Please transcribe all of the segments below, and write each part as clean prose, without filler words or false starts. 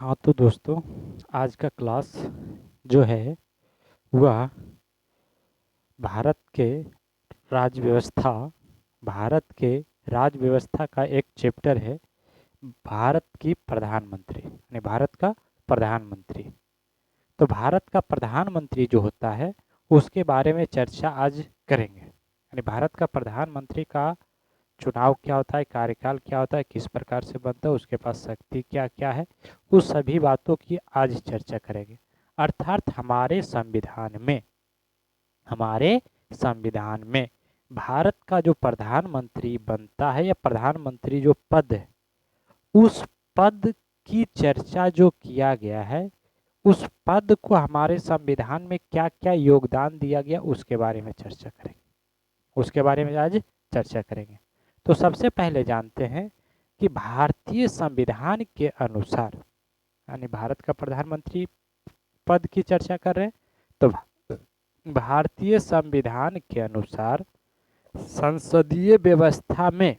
हाँ तो दोस्तों, आज का क्लास जो है वह भारत के राज्य व्यवस्था भारत के राज्य व्यवस्था का एक चैप्टर है। भारत की प्रधानमंत्री यानी भारत का प्रधानमंत्री। तो भारत का प्रधानमंत्री जो होता है उसके बारे में चर्चा आज करेंगे। यानी भारत का प्रधानमंत्री का चुनाव क्या होता है, कार्यकाल क्या होता है, किस प्रकार से बनता है, उसके पास शक्ति क्या क्या है, उस सभी बातों की आज चर्चा करेंगे। अर्थात हमारे संविधान में भारत का जो प्रधानमंत्री बनता है या प्रधानमंत्री जो पद है, उस पद की चर्चा जो किया गया है, उस पद को हमारे संविधान में क्या क्या योगदान दिया गया उसके बारे में चर्चा करेंगे। उसके बारे में आज चर्चा करेंगे। तो सबसे पहले जानते हैं कि भारतीय संविधान के अनुसार, यानी भारत का प्रधानमंत्री पद की चर्चा कर रहे हैं, तो भारतीय संविधान के अनुसार संसदीय व्यवस्था में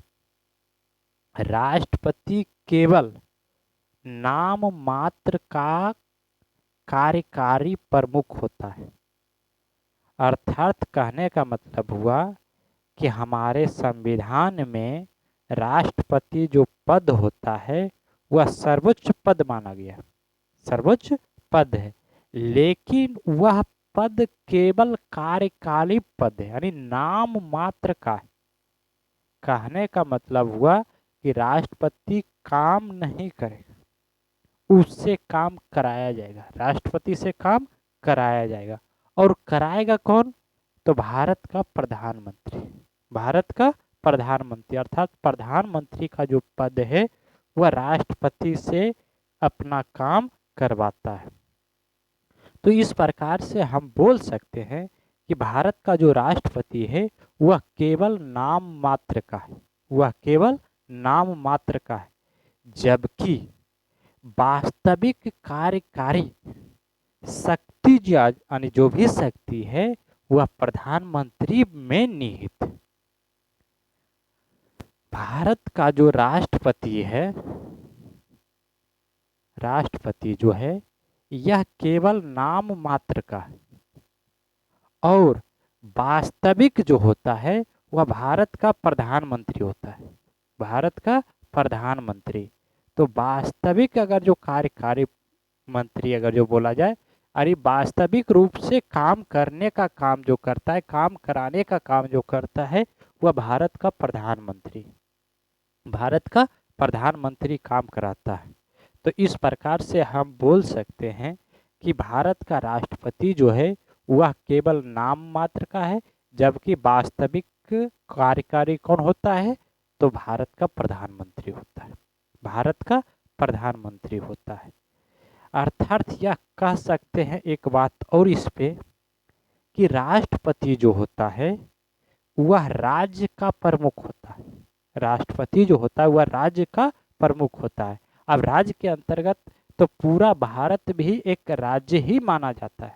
राष्ट्रपति केवल नाम मात्र का कार्यकारी प्रमुख होता है। अर्थात कहने का मतलब हुआ कि हमारे संविधान में राष्ट्रपति जो पद होता है वह सर्वोच्च पद माना गया, सर्वोच्च पद है, लेकिन वह पद केवल कार्यकारी पद है, यानी नाम मात्र का है। कहने का मतलब हुआ कि राष्ट्रपति काम नहीं करेगा, उससे काम कराया जाएगा, राष्ट्रपति से काम कराया जाएगा। और कराएगा कौन? तो भारत का प्रधानमंत्री। भारत का प्रधानमंत्री अर्थात प्रधानमंत्री का जो पद है वह राष्ट्रपति से अपना काम करवाता है। तो इस प्रकार से हम बोल सकते हैं कि भारत का जो राष्ट्रपति है वह केवल नाम मात्र का है, वह केवल नाम मात्र का है, जबकि वास्तविक कार्यकारी शक्ति यानी जो भी शक्ति है वह प्रधानमंत्री में निहित है। भारत का जो राष्ट्रपति है, राष्ट्रपति जो है यह केवल नाम मात्र का है, और वास्तविक जो होता है वह भारत का प्रधानमंत्री होता है, भारत का प्रधानमंत्री। तो वास्तविक अगर जो कार्यकारी मंत्री अगर जो बोला जाए, अरे वास्तविक रूप से काम करने का काम जो करता है, काम कराने का काम जो करता है, वह भारत का प्रधानमंत्री, भारत का प्रधानमंत्री काम कराता है। तो इस प्रकार से हम बोल सकते हैं कि भारत का राष्ट्रपति जो है वह केवल नाम मात्र का है, जबकि वास्तविक कार्यकारी कौन होता है? तो भारत का प्रधानमंत्री होता है, भारत का प्रधानमंत्री होता है। अर्थात यह कह सकते हैं एक बात और इस पे कि राष्ट्रपति जो होता है वह राज्य का प्रमुख होता है, राष्ट्रपति जो होता है वह राज्य का प्रमुख होता है। अब राज्य के अंतर्गत तो पूरा भारत भी एक राज्य ही माना जाता है,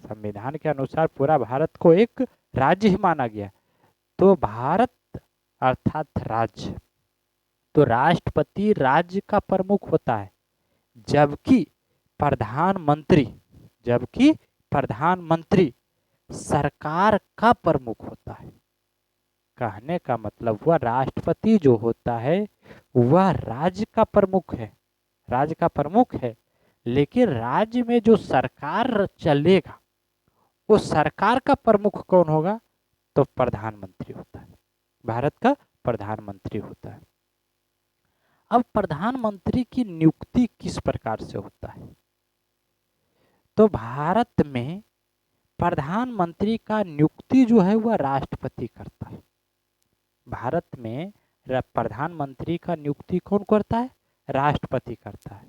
संविधान के अनुसार पूरा भारत को एक राज्य ही माना गया। तो भारत अर्थात राज्य, तो राष्ट्रपति राज्य का प्रमुख होता है, जबकि प्रधानमंत्री सरकार का प्रमुख होता है। कहने का मतलब हुआ राष्ट्रपति जो होता है वह राज्य का प्रमुख है, राज्य का प्रमुख है, लेकिन राज्य में जो सरकार चलेगा वो सरकार का प्रमुख कौन होगा? तो प्रधानमंत्री होता है, भारत का प्रधानमंत्री होता है। अब प्रधानमंत्री की नियुक्ति किस प्रकार से होता है? तो भारत में प्रधानमंत्री का नियुक्ति जो है वह राष्ट्रपति करता है। भारत में प्रधानमंत्री का नियुक्ति कौन करता है? राष्ट्रपति करता है।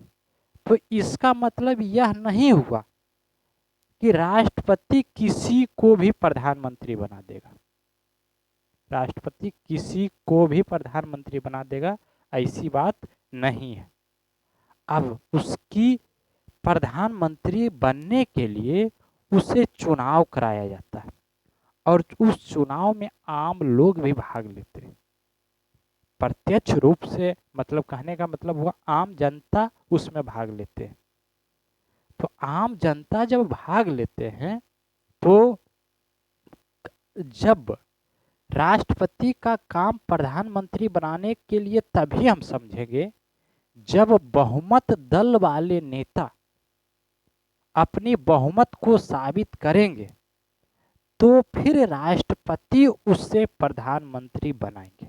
तो इसका मतलब यह नहीं हुआ कि राष्ट्रपति किसी को भी प्रधानमंत्री बना देगा, राष्ट्रपति किसी को भी प्रधानमंत्री बना देगा, ऐसी बात नहीं है। अब उसकी प्रधानमंत्री बनने के लिए उसे चुनाव कराया जाता है, और उस चुनाव में आम लोग भी भाग लेते हैं। प्रत्यक्ष रूप से, मतलब कहने का मतलब हुआ आम जनता उसमें भाग लेते हैं। तो आम जनता जब भाग लेते हैं तो जब राष्ट्रपति का काम प्रधानमंत्री बनाने के लिए तभी हम समझेंगे जब बहुमत दल वाले नेता अपनी बहुमत को साबित करेंगे, तो फिर राष्ट्रपति उससे प्रधानमंत्री बनाएंगे,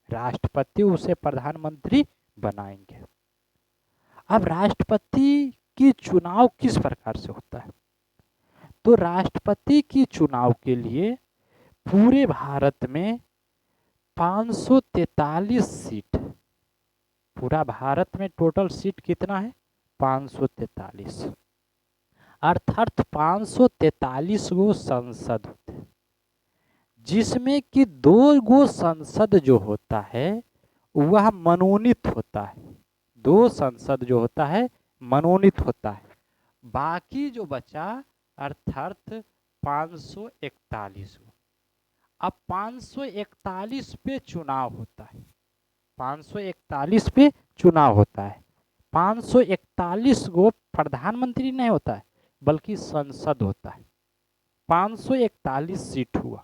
राष्ट्रपति उसे प्रधानमंत्री बनाएंगे। अब राष्ट्रपति की चुनाव किस प्रकार से होता है? तो राष्ट्रपति की चुनाव के लिए पूरे भारत में 543 सीट, पूरा भारत में टोटल सीट कितना है? 543, अर्थात 543 गो संसद होते हैं, जिसमें कि 2 गो संसद जो होता है वह मनोनीत होता है, 2 संसद जो होता है मनोनीत होता है। बाकी जो बचा अर्थात 541 गो। अब 541 पे चुनाव होता है, 541 पे चुनाव होता है। 541 गो प्रधानमंत्री नहीं होता है बल्कि संसद होता है। 541 सीट हुआ।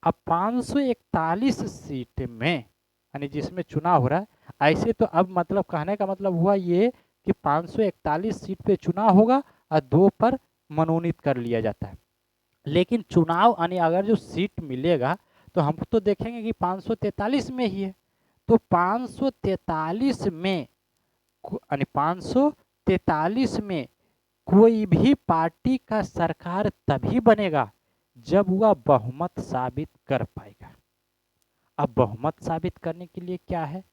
अब 541 सीट में यानी जिसमें चुनाव हो रहा है, ऐसे तो अब मतलब कहने का मतलब हुआ ये कि 541 सीट पे चुनाव होगा और 2 पर मनोनीत कर लिया जाता है। लेकिन चुनाव यानी अगर जो सीट मिलेगा तो हम तो देखेंगे कि 543 में ही है। तो 543 में यानी 543 में कोई भी पार्टी का सरकार तभी बनेगा जब वह बहुमत साबित कर पाएगा। अब बहुमत साबित करने के लिए क्या है?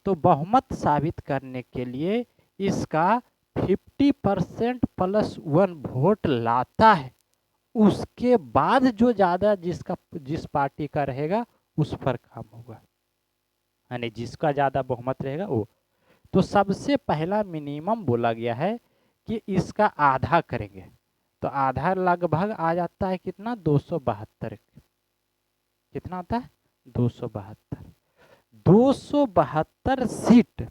तो बहुमत साबित करने के लिए इसका 50% +1 वोट लाता है, उसके बाद जो ज़्यादा जिस पार्टी का रहेगा उस पर काम होगा, यानी जिसका ज़्यादा बहुमत रहेगा वो। तो सबसे पहला मिनिमम बोला गया है कि इसका आधा करेंगे, तो आधा लगभग आ जाता है कितना? 272। कितना आता है? 272। 272 सीट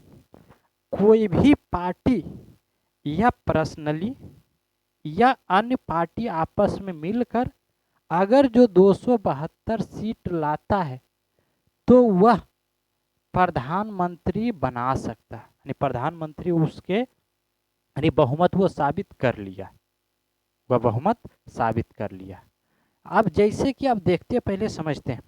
कोई भी पार्टी या पर्सनली या अन्य पार्टी आपस में मिलकर अगर जो 272 सीट लाता है तो वह प्रधानमंत्री बना सकता है, यानी प्रधानमंत्री उसके यानी बहुमत वो साबित कर लिया, वह बहुमत साबित कर लिया। अब जैसे कि आप देखते हैं, पहले समझते हैं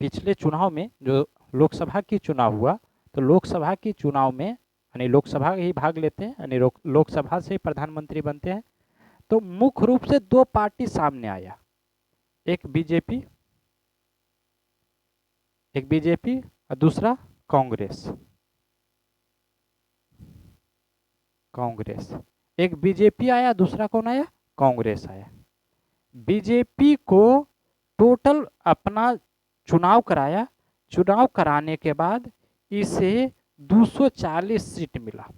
पिछले चुनाव में जो लोकसभा की चुनाव हुआ, तो लोकसभा की चुनाव में यानी लोकसभा ही भाग लेते हैं, यानी लोकसभा से प्रधानमंत्री बनते हैं। तो मुख्य रूप से 2 पार्टी सामने आया, एक बीजेपी और दूसरा कांग्रेस। एक बीजेपी आया, दूसरा कौन आया? कांग्रेस आया। बीजेपी को टोटल अपना चुनाव कराया, चुनाव कराने के बाद इसे 240 सीट मिला।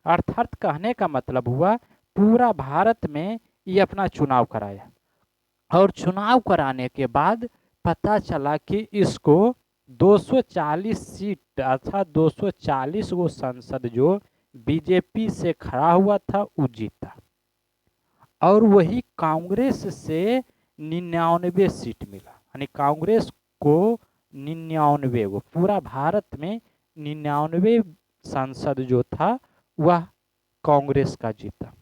अर्थात कहने का मतलब हुआ पूरा भारत में ये अपना चुनाव कराया, और चुनाव कराने के बाद पता चला कि इसको 240 सीट अर्थात 240 गो संसद जो बीजेपी से खड़ा हुआ था वो जीता, और वही कांग्रेस से 99 सीट मिला, यानी कांग्रेस को 99 गो, पूरा भारत में 99 संसद जो था वह कांग्रेस का जीता।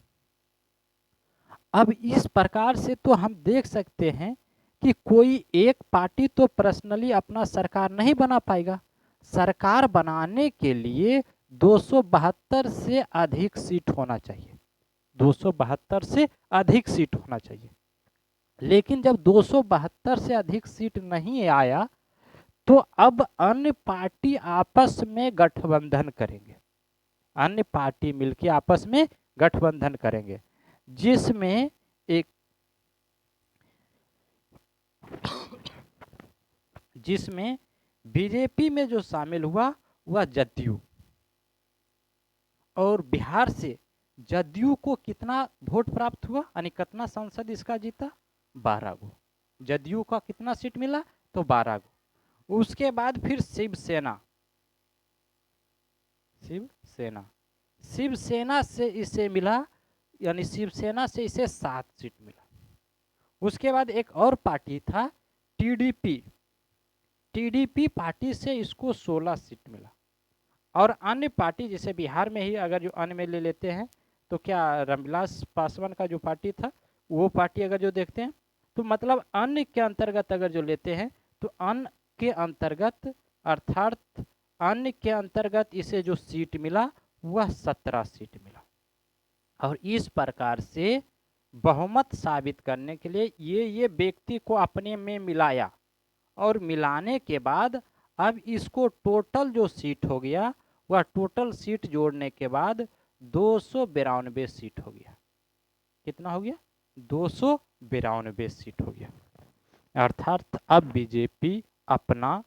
अब इस प्रकार से तो हम देख सकते हैं कि कोई एक पार्टी तो पर्सनली अपना सरकार नहीं बना पाएगा। सरकार बनाने के लिए 272 से अधिक सीट होना चाहिए, 272 से अधिक सीट होना चाहिए। लेकिन जब 272 से अधिक सीट नहीं आया तो अब अन्य पार्टी आपस में गठबंधन करेंगे, अन्य पार्टी मिलकर आपस में गठबंधन करेंगे, जिसमें बीजेपी में जो शामिल हुआ वह जदयू, और बिहार से जदयू को कितना वोट प्राप्त हुआ, यानी कितना सांसद इसका जीता? 12 गो। जदयू का कितना सीट मिला? तो 12 गो। उसके बाद फिर शिवसेना, शिवसेना, शिवसेना से इसे मिला, यानी शिवसेना से इसे 7 सीट मिला। उसके बाद एक और पार्टी था टीडीपी, टीडीपी पार्टी से इसको 16 सीट मिला। और अन्य पार्टी जैसे बिहार में ही अगर जो अन्य में ले लेते हैं तो क्या रामविलास पासवान का जो पार्टी था वो पार्टी अगर जो देखते हैं तो मतलब अन्य के अंतर्गत अगर जो लेते हैं तो अन्य के अंतर्गत अर्थात अन्य के अंतर्गत इसे जो सीट मिला वह 17 सीट मिला। और इस प्रकार से बहुमत साबित करने के लिए ये व्यक्ति को अपने में मिलाया और मिलाने के बाद अब इसको टोटल जो सीट हो गया वह टोटल सीट जोड़ने के बाद 292 सीट हो गया। कितना हो गया? 292 सीट हो गया। अर्थात अब बीजेपी अपना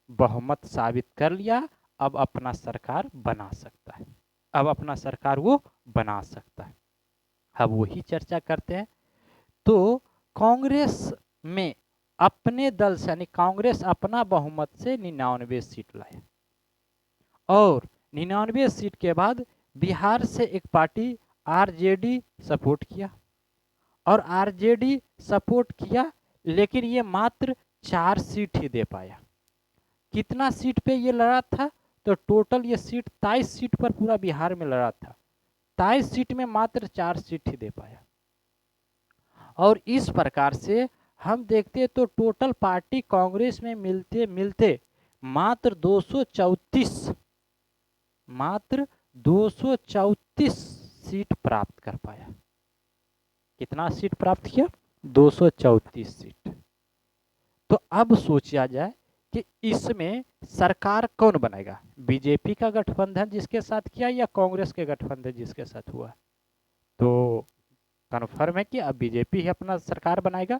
बहुमत साबित कर लिया, अब अपना सरकार बना सकता है, अब अपना सरकार वो बना सकता है। अब वही चर्चा करते हैं। तो कांग्रेस में अपने दल से यानी कांग्रेस अपना बहुमत से 99 सीट लाए और 99 सीट के बाद बिहार से एक पार्टी आरजेडी सपोर्ट किया और आरजेडी सपोर्ट किया, लेकिन ये मात्र 4 सीट ही दे पाया। कितना सीट पे ये लड़ा था? तो टोटल ये सीट 23 सीट पर पूरा बिहार में लड़ा था, 23 सीट में मात्र 4 सीट ही दे पाया। और इस प्रकार से हम देखते तो टोटल पार्टी कांग्रेस में मिलते मिलते मात्र 234 सीट प्राप्त कर पाया। कितना सीट प्राप्त किया? 234 सीट। तो अब सोचा जाए कि इसमें सरकार कौन बनाएगा, बीजेपी का गठबंधन जिसके साथ किया या कांग्रेस के गठबंधन जिसके साथ हुआ? तो कन्फर्म है कि अब बीजेपी ही अपना सरकार बनाएगा,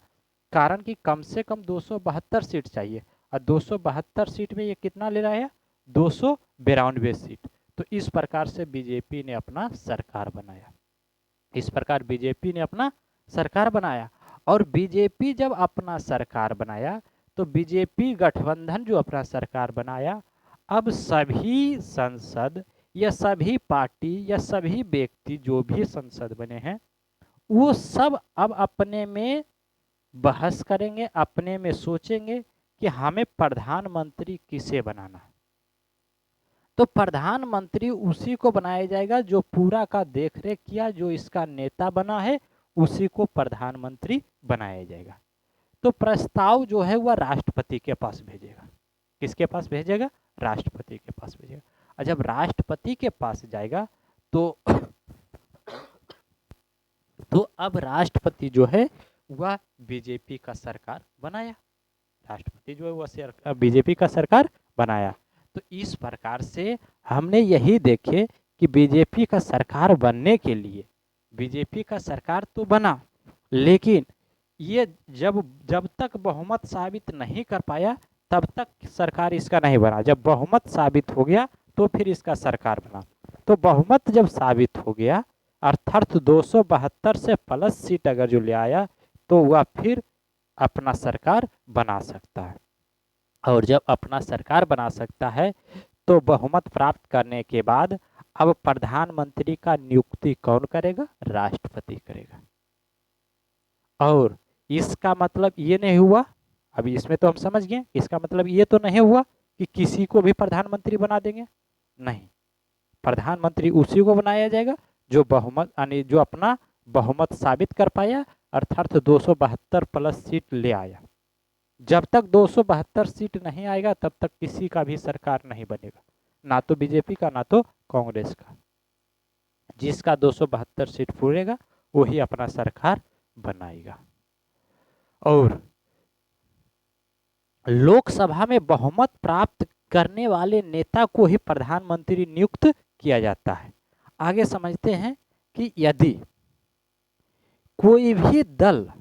कारण कि कम से कम 272 सीट चाहिए और 272 सीट में ये कितना ले रहा है? 292 सीट। तो इस प्रकार से बीजेपी ने अपना सरकार बनाया, इस प्रकार बीजेपी ने अपना सरकार बनाया। और बीजेपी जब अपना सरकार बनाया तो बीजेपी गठबंधन जो अपना सरकार बनाया, अब सभी संसद या सभी पार्टी या सभी व्यक्ति जो भी संसद बने हैं वो सब अब अपने में बहस करेंगे, अपने में सोचेंगे कि हमें प्रधानमंत्री किसे बनाना है। तो प्रधानमंत्री उसी को बनाया जाएगा जो पूरा का देखरेख किया, जो इसका नेता बना है उसी को प्रधानमंत्री बनाया जाएगा। तो प्रस्ताव जो है वह राष्ट्रपति के पास भेजेगा। किसके पास भेजेगा? राष्ट्रपति के पास भेजेगा। और जब राष्ट्रपति के पास जाएगा तो अब राष्ट्रपति जो है वह बीजेपी का सरकार बनाया, राष्ट्रपति जो है वह बीजेपी का सरकार बनाया। तो इस प्रकार से हमने यही देखे कि बीजेपी का सरकार बनने के लिए बीजेपी का सरकार तो बना, लेकिन ये जब तक बहुमत साबित नहीं कर पाया तब तक सरकार इसका नहीं बना। जब बहुमत साबित हो गया तो फिर इसका सरकार बना। तो बहुमत जब साबित हो गया अर्थात 272 से प्लस सीट अगर जो ले आया तो वह फिर अपना सरकार बना सकता है। और जब अपना सरकार बना सकता है तो बहुमत प्राप्त करने के बाद अब प्रधानमंत्री का नियुक्ति कौन करेगा? राष्ट्रपति करेगा। और इसका मतलब ये नहीं हुआ, अभी इसमें तो हम समझ गए, इसका मतलब ये तो नहीं हुआ कि किसी को भी प्रधानमंत्री बना देंगे, नहीं, प्रधानमंत्री उसी को बनाया जाएगा जो बहुमत यानी जो अपना बहुमत साबित कर पाया अर्थात 272 प्लस सीट ले आया। जब तक 272 सीट नहीं आएगा तब तक किसी का भी सरकार नहीं बनेगा, ना तो बीजेपी का ना तो कांग्रेस का। जिसका 272 सीट पूरेगा वही अपना सरकार बनाएगा। और लोकसभा में बहुमत प्राप्त करने वाले नेता को ही प्रधानमंत्री नियुक्त किया जाता है। आगे समझते हैं कि यदि कोई भी दल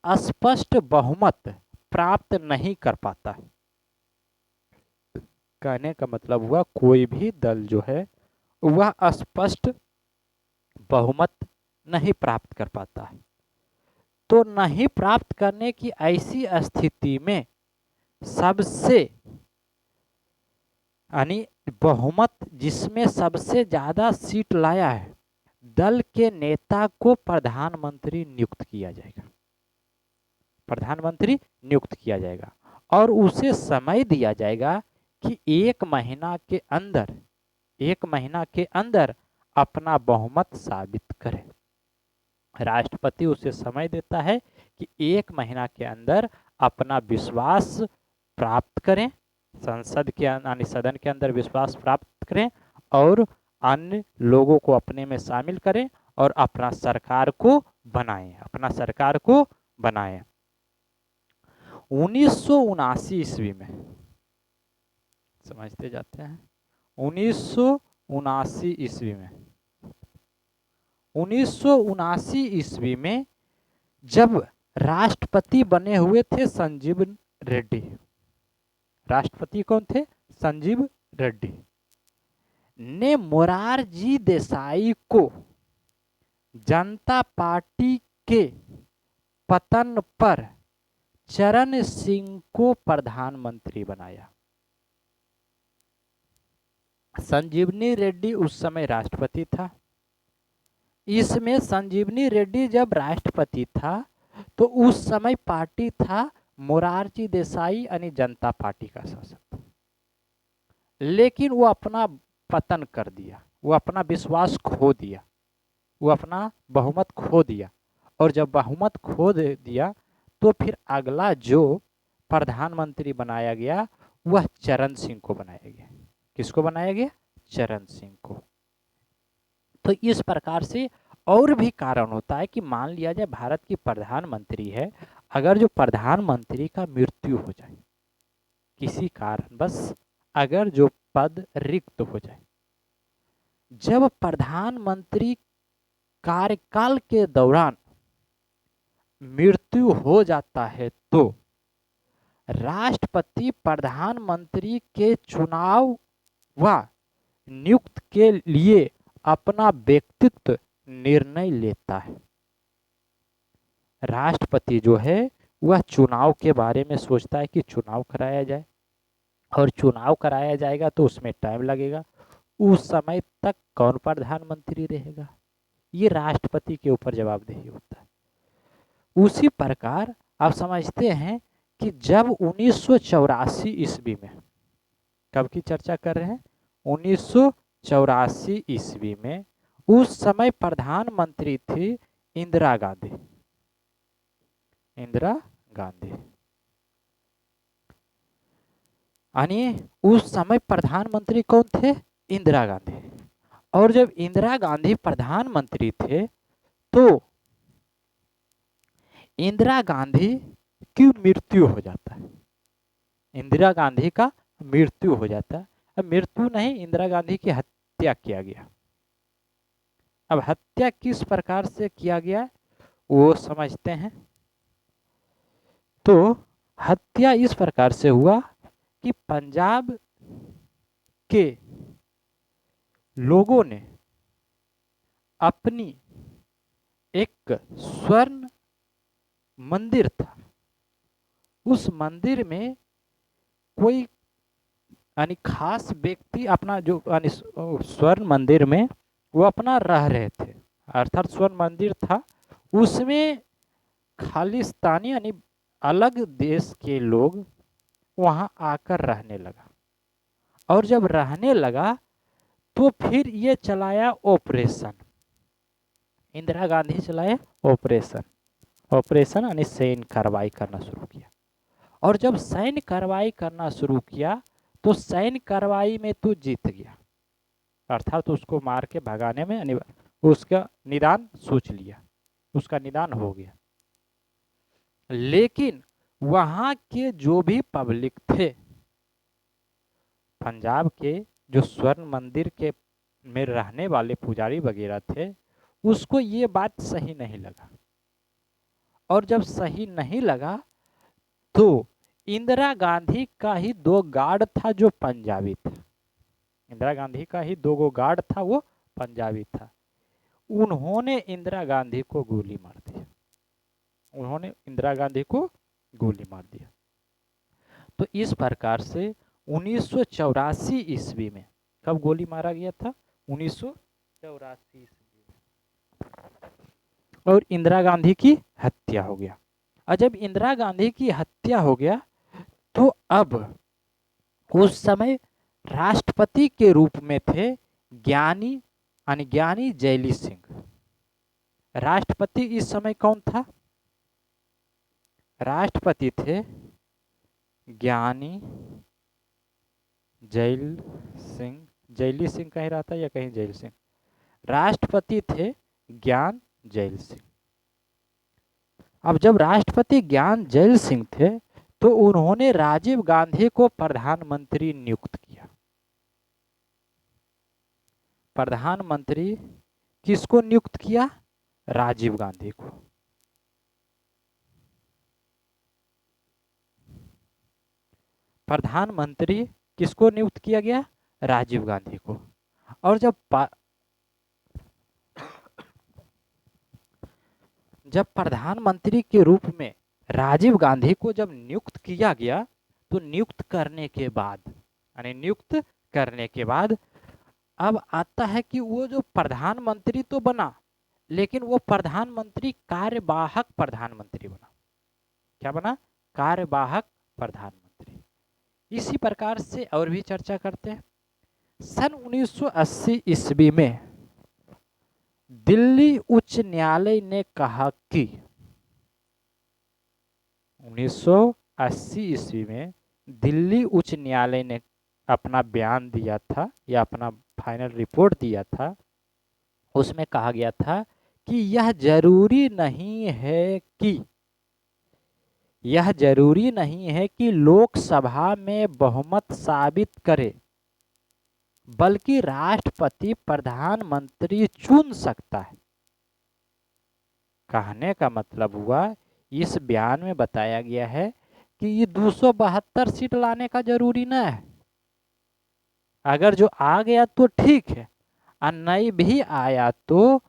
स्पष्ट बहुमत प्राप्त नहीं कर पाता है, कहने का मतलब हुआ कोई भी दल जो है वह स्पष्ट बहुमत नहीं प्राप्त कर पाता है, तो नहीं प्राप्त करने की ऐसी स्थिति में सबसे यानी बहुमत जिसमें सबसे ज्यादा सीट लाया है, दल के नेता को प्रधानमंत्री नियुक्त किया जाएगा। प्रधानमंत्री नियुक्त किया जाएगा और उसे समय दिया जाएगा कि 1 महीना के अंदर अपना बहुमत साबित करे। राष्ट्रपति उसे समय देता है कि 1 महीना के अंदर अपना विश्वास प्राप्त करें, संसद के यानी सदन के अंदर विश्वास प्राप्त करें और अन्य लोगों को अपने में शामिल करें और अपना सरकार को बनाएं। 1979 ईस्वी में, समझते जाते हैं, 1979 ईस्वी में 1979 ईस्वी में जब राष्ट्रपति बने हुए थे संजीव रेड्डी। राष्ट्रपति कौन थे? संजीव रेड्डी ने मोरारजी देसाई को जनता पार्टी के पतन पर चरण सिंह को प्रधानमंत्री बनाया। संजीवनी रेड्डी उस समय राष्ट्रपति था। इसमें संजीवनी रेड्डी जब राष्ट्रपति था तो उस समय पार्टी था मोरारजी देसाई यानी जनता पार्टी का शासक, लेकिन वो अपना पतन कर दिया, वो अपना विश्वास खो दिया, वो अपना बहुमत खो दिया। और जब बहुमत खो दिया तो फिर अगला जो प्रधानमंत्री बनाया गया वह चरण सिंह को बनाया गया। किसको बनाया गया? चरण सिंह को। तो इस प्रकार से और भी कारण होता है कि मान लिया जाए भारत की प्रधानमंत्री है, अगर जो प्रधानमंत्री का मृत्यु हो जाए किसी कारण बस, अगर जो पद रिक्त हो जाए, जब प्रधानमंत्री कार्यकाल के दौरान मृत्यु हो जाता है तो राष्ट्रपति प्रधानमंत्री के चुनाव व नियुक्त के लिए अपना व्यक्तिगत निर्णय लेता है। राष्ट्रपति जो है वह चुनाव के बारे में सोचता है कि चुनाव कराया जाए, और चुनाव कराया जाएगा तो उसमें टाइम लगेगा, उस समय तक कौन प्रधानमंत्री रहेगा, ये राष्ट्रपति के ऊपर जवाबदेही होता है। उसी प्रकार आप समझते हैं कि जब 1984 ईस्वी में, कब की चर्चा कर रहे हैं? 1984 ईस्वी में उस समय प्रधानमंत्री थी इंदिरा गांधी। इंदिरा गांधी यानी उस समय प्रधानमंत्री कौन थे? इंदिरा गांधी। और जब इंदिरा गांधी प्रधानमंत्री थे तो इंदिरा गांधी की मृत्यु हो जाता है। इंदिरा गांधी का मृत्यु हो जाता है। अब मृत्यु नहीं, इंदिरा गांधी की हत्या किया गया। अब हत्या किस प्रकार से किया गया वो समझते हैं। तो हत्या इस प्रकार से हुआ कि पंजाब के लोगों ने अपनी एक स्वर्ण मंदिर था, उस मंदिर में कोई यानी खास व्यक्ति अपना जो यानी स्वर्ण मंदिर में वो अपना रह रहे थे, अर्थात स्वर्ण मंदिर था, उसमें खालिस्तानी यानी अलग देश के लोग वहां आकर रहने लगा। और जब रहने लगा तो फिर ये चलाया ऑपरेशन, इंदिरा गांधी चलाए ऑपरेशन यानी सैन्य कार्रवाई करना शुरू किया। और जब सैन्य कार्रवाई करना शुरू किया तो सैन्य कार्रवाई में तो जीत गया, अर्थात उसको मार के भगाने में यानी उसका निदान सोच लिया, उसका निदान हो गया। लेकिन वहां के जो भी पब्लिक थे, पंजाब के जो स्वर्ण मंदिर के में रहने वाले पुजारी वगैरह थे, उसको ये बात सही नहीं लगा। और जब सही नहीं लगा तो इंदिरा गांधी का ही 2 गार्ड था जो पंजाबी था, इंदिरा गांधी का ही 2 गार्ड था, वो पंजाबी था। उन्होंने इंदिरा गांधी को गोली मार दिया, उन्होंने इंदिरा गांधी को गोली मार दिया। तो इस प्रकार से 1984 ईस्वी में। कब गोली मारा गया था? 1984 ईस्वी में। और इंदिरा गांधी की हत्या हो गया। और जब इंदिरा गांधी की हत्या हो गया तो अब उस समय राष्ट्रपति के रूप में थे ज्ञानी जैली सिंह। राष्ट्रपति इस समय कौन था? राष्ट्रपति थे ज्ञानी जैल सिंह। जैली सिंह कहीं रहा था या कहीं जैल सिंह? राष्ट्रपति थे ज्ञान जैल सिंह। अब जब राष्ट्रपति ज्ञान जैल सिंह थे तो उन्होंने राजीव गांधी को प्रधानमंत्री नियुक्त किया। प्रधानमंत्री किसको नियुक्त किया? राजीव गांधी को। प्रधानमंत्री किसको नियुक्त किया गया? राजीव गांधी को। और जब प्रधानमंत्री के रूप में राजीव गांधी को जब नियुक्त किया गया तो नियुक्त करने के बाद अब आता है कि वो जो प्रधानमंत्री तो बना, लेकिन वो प्रधानमंत्री कार्यवाहक प्रधानमंत्री बना। क्या बना? कार्यवाहक प्रधानमंत्री। इसी प्रकार से और भी चर्चा करते हैं। सन 1980 ईस्वी में दिल्ली उच्च न्यायालय ने कहा कि 1980 ईस्वी में दिल्ली उच्च न्यायालय ने अपना बयान दिया था या अपना फाइनल रिपोर्ट दिया था। उसमें कहा गया था कि यह जरूरी नहीं है कि लोकसभा में बहुमत साबित करे, बल्कि राष्ट्रपति प्रधानमंत्री चुन सकता है। कहने का मतलब हुआ, इस बयान में बताया गया है कि ये 272 सीट लाने का जरूरी न है। अगर जो आ गया तो ठीक है, और नहीं भी आया तो